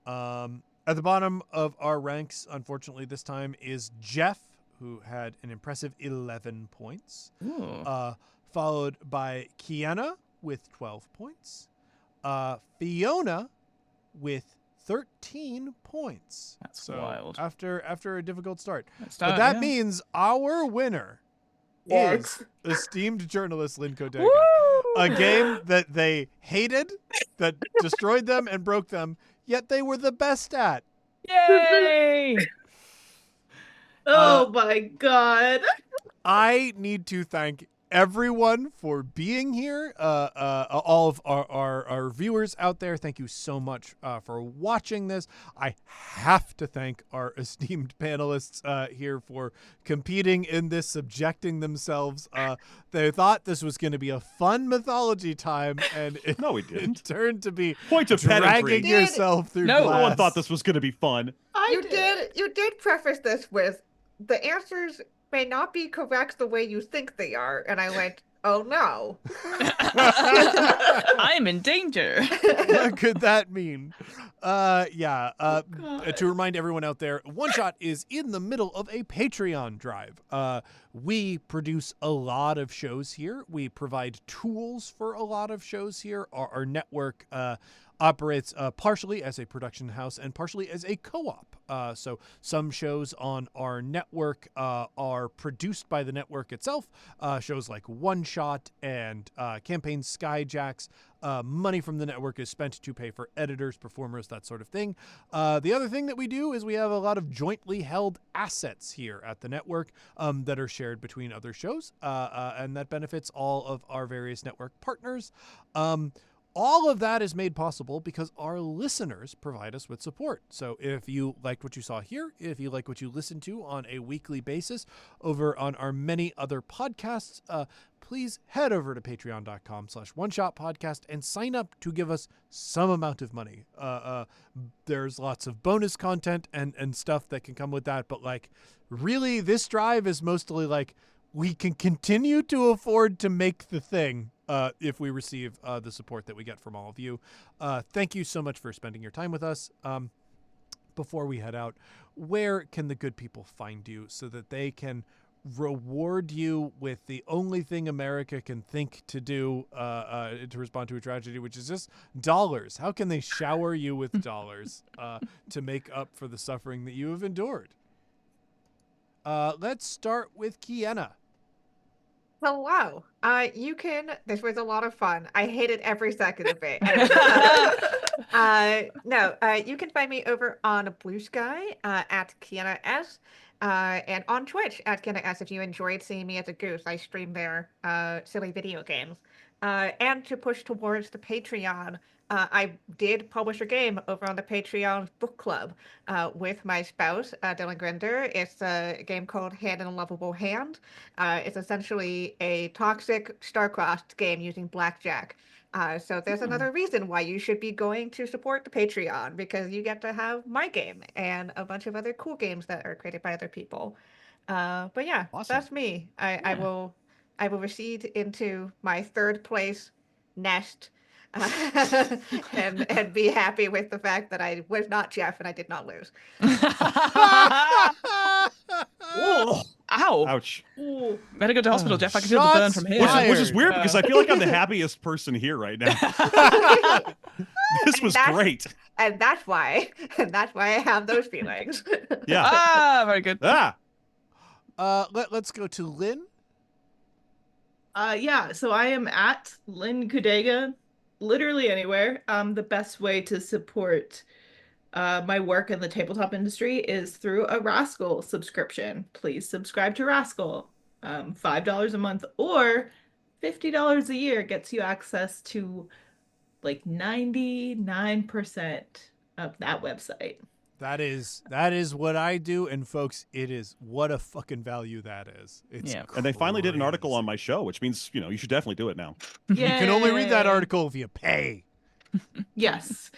At the bottom of our ranks, unfortunately, this time is Jeff, who had an impressive 11 points, Ooh. followed by Kiana with 12 points, Fiona with 13 points. That's So wild. After a difficult start. Let's But start, that yeah. means our winner is esteemed journalist Lynn Kodega. Woo! A game that they hated, that destroyed them and broke them, yet they were the best at. Yay! Oh my god. I need to thank everyone for being here. All of our viewers out there, thank you so much for watching this. I have to thank our esteemed panelists here for competing in this, subjecting themselves. They thought this was going to be a fun mythology time, and it, No, we didn't. it turned to be Point of pedantry. dragging yourself through No. glass. No one thought this was going to be fun. You did preface this with the answers may not be correct the way you think they are, and I went, oh no. I am in danger. What could that mean? Yeah. God. To remind everyone out there, One Shot is in the middle of a Patreon drive. We produce a lot of shows here. We provide tools for a lot of shows here. Our network operates partially as a production house and partially as a co-op. So some shows on our network are produced by the network itself. Shows like One Shot and Campaign Skyjacks. Money from the network is spent to pay for editors, performers, that sort of thing. The other thing that we do is we have a lot of jointly held assets here at the network that are shared between other shows, and that benefits all of our various network partners. All of that is made possible because our listeners provide us with support. So if you liked what you saw here, if you like what you listen to on a weekly basis over on our many other podcasts, please head over to patreon.com/oneshotpodcast and sign up to give us some amount of money. There's lots of bonus content and stuff that can come with that. But like, really, this drive is mostly like, we can continue to afford to make the thing if we receive the support that we get from all of you. Thank you so much for spending your time with us. Before we head out, where can the good people find you so that they can reward you with the only thing America can think to do to respond to a tragedy, which is just dollars? How can they shower you with dollars to make up for the suffering that you have endured? Let's start with Kiana. Hello. This was a lot of fun. I hated every second of it. No, you can find me over on Blue Sky at Kiana S. And on Twitch at Kiana S if you enjoyed seeing me as a goose. I stream there silly video games. And to push towards the Patreon, I did publish a game over on the Patreon book club with my spouse, Dylan Grinder. It's a game called Hand in a Lovable Hand. It's essentially a toxic star-crossed game using blackjack. So there's another reason why you should be going to support the Patreon, because you get to have my game and a bunch of other cool games that are created by other people. But yeah, Awesome. that's me. I will recede into my third place nest and be happy with the fact that I was not Jeff and I did not lose. Whoa. Ow. Ouch. Ooh. Better go to hospital, Jeff. I can feel the burn Shots from here. Which is fired. weird because I feel like I'm the happiest person here right now. This was great. And that's why I have those feelings. Yeah. Very good. Ah. Let's go to Lynn. Yeah, so I am at Lynn Kudega, literally anywhere. The best way to support my work in the tabletop industry is through a Rascal subscription. Please subscribe to Rascal. $5 a month or $50 a year gets you access to like 99% of that website. That is what I do, and folks, it is what a fucking value that is. It's And they finally did an article crazy. on my show, which means, you should definitely do it now. You can only read that Yay. article if you pay. Yes.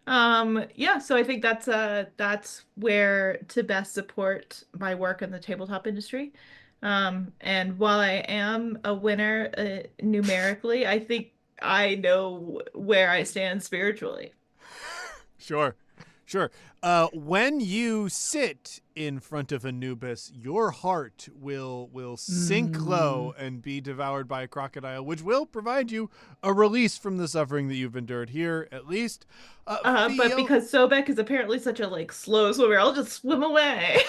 Yeah, so I think that's where to best support my work in the tabletop industry. And while I am a winner numerically, I think I know where I stand spiritually. Sure. When you sit in front of Anubis, your heart will sink low and be devoured by a crocodile, which will provide you a release from the suffering that you've endured here, at least. But because Sobek is apparently such a slow swimmer, I'll just swim away.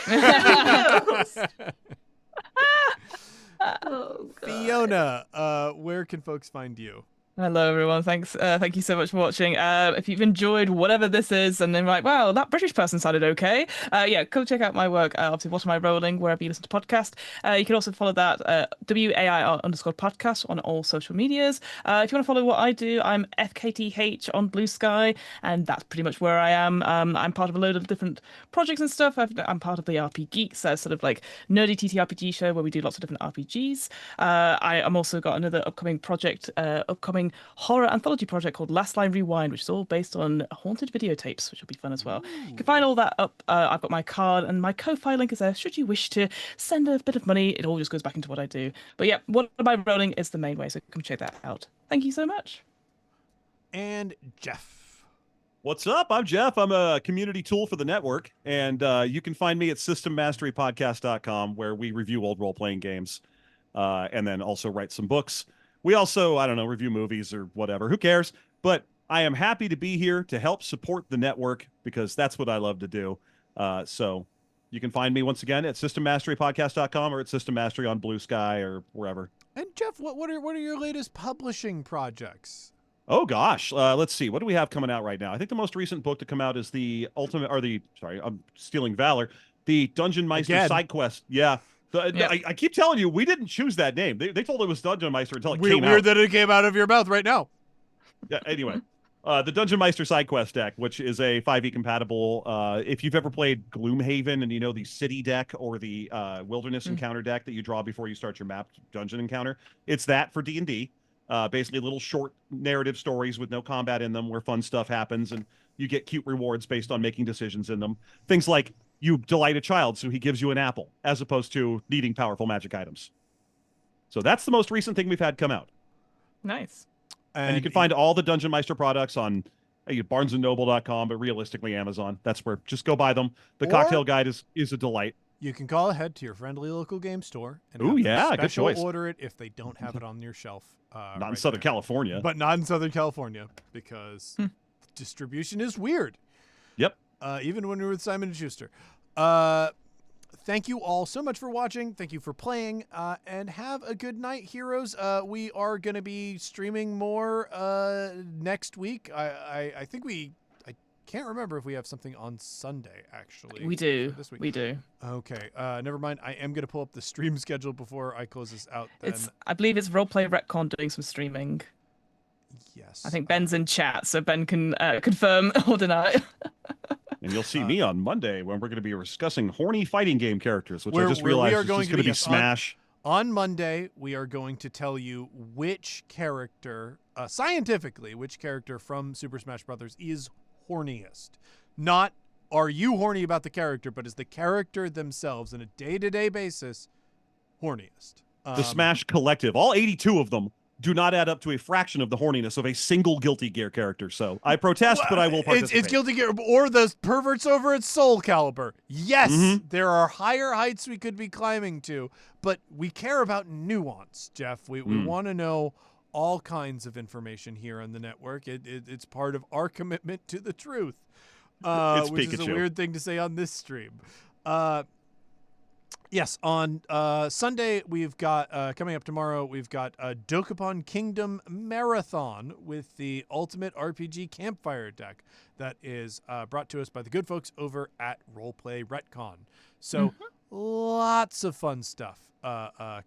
Oh, God. Fiona, where can folks find you? Hello, everyone. Thanks. Thank you so much for watching. If you've enjoyed whatever this is, and then like, wow, that British person sounded okay. Yeah, go check out my work. Obviously, What Am I Rolling? Wherever you listen to podcasts. You can also follow that WAIR_podcast on all social medias. If you want to follow what I do, I'm FKTH on Blue Sky, and that's pretty much where I am. I'm part of a load of different projects and stuff. I'm part of the RP Geeks, sort of like nerdy TTRPG show where we do lots of different RPGs. I'm also got another upcoming project, upcoming horror anthology project called Last Line Rewind, which is all based on haunted videotapes, which will be fun as well. You can find all that up. I've got my card and my Ko-Fi link is there should you wish to send a bit of money. It all just goes back into what I do. But yeah, What Am I Rolling is the main way, so come check that out. Thank you so much. And Jeff. What's up? I'm Jeff. I'm a community tool for the network, and you can find me at systemmasterypodcast.com, where we review old role-playing games and then also write some books. We also, I don't know, review movies or whatever. Who cares? But I am happy to be here to help support the network because that's what I love to do. So you can find me once again at systemmasterypodcast.com or at System Mastery on Blue Sky or wherever. And Jeff, what are your latest publishing projects? Oh gosh, let's see. What do we have coming out right now? I think the most recent book to come out is I'm stealing Valor, the Dungeon Meister side quest. Yeah. I keep telling you, we didn't choose that name. They told it was Dungeon Meister until it came out. Weird that it came out of your mouth right now. Yeah. Anyway, the Dungeon Meister side quest deck, which is a 5e compatible. If you've ever played Gloomhaven and the city deck or the wilderness encounter deck that you draw before you start your map dungeon encounter, it's that for D&D. Basically, little short narrative stories with no combat in them, where fun stuff happens and you get cute rewards based on making decisions in them. Things like you delight a child, so he gives you an apple, as opposed to needing powerful magic items. So that's the most recent thing we've had come out. Nice. And you can find all the Dungeon Meister products on barnesandnoble.com, but realistically Amazon. That's where, just go buy them. The cocktail guide is a delight. You can call ahead to your friendly local game store and Ooh, have them yeah, good special choice. order it if they don't have it on your shelf. Not in Southern California. But not in Southern California, because distribution is weird. Yep. Even when we were with Simon & Schuster. thank you all so much for watching. Thank you for playing, and have a good night, heroes. We are going to be streaming more next week. I think I can't remember if we have something on Sunday, actually. We do. This week. We do. Okay. Never mind. I am going to pull up the stream schedule before I close this out. Then. I believe it's Roleplay Retcon doing some streaming. Yes. I think Ben's in chat, so Ben can confirm or deny. And you'll see me on Monday when we're going to be discussing horny fighting game characters, which I Where just we realized are is going just to going to be- be Smash. On Monday, we are going to tell you which character, scientifically, which character from Super Smash Brothers is horniest. Not are you horny about the character, but is the character themselves on a day-to-day basis horniest. The Smash Collective, all 82 of them, do not add up to a fraction of the horniness of a single Guilty Gear character. So I protest, but I will participate. It's Guilty Gear or the perverts over at Soul Calibur. Yes, there are higher heights we could be climbing to, but we care about nuance, Jeff. We want to know all kinds of information here on the network. It's part of our commitment to the truth, which is a weird thing to say on this stream. Yes, on Sunday, we've got, coming up tomorrow, we've got a Dokapon Kingdom Marathon with the Ultimate RPG Campfire deck that is brought to us by the good folks over at Roleplay Retcon. So lots of fun stuff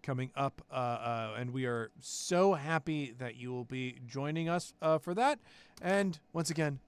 coming up, and we are so happy that you will be joining us for that. And once again,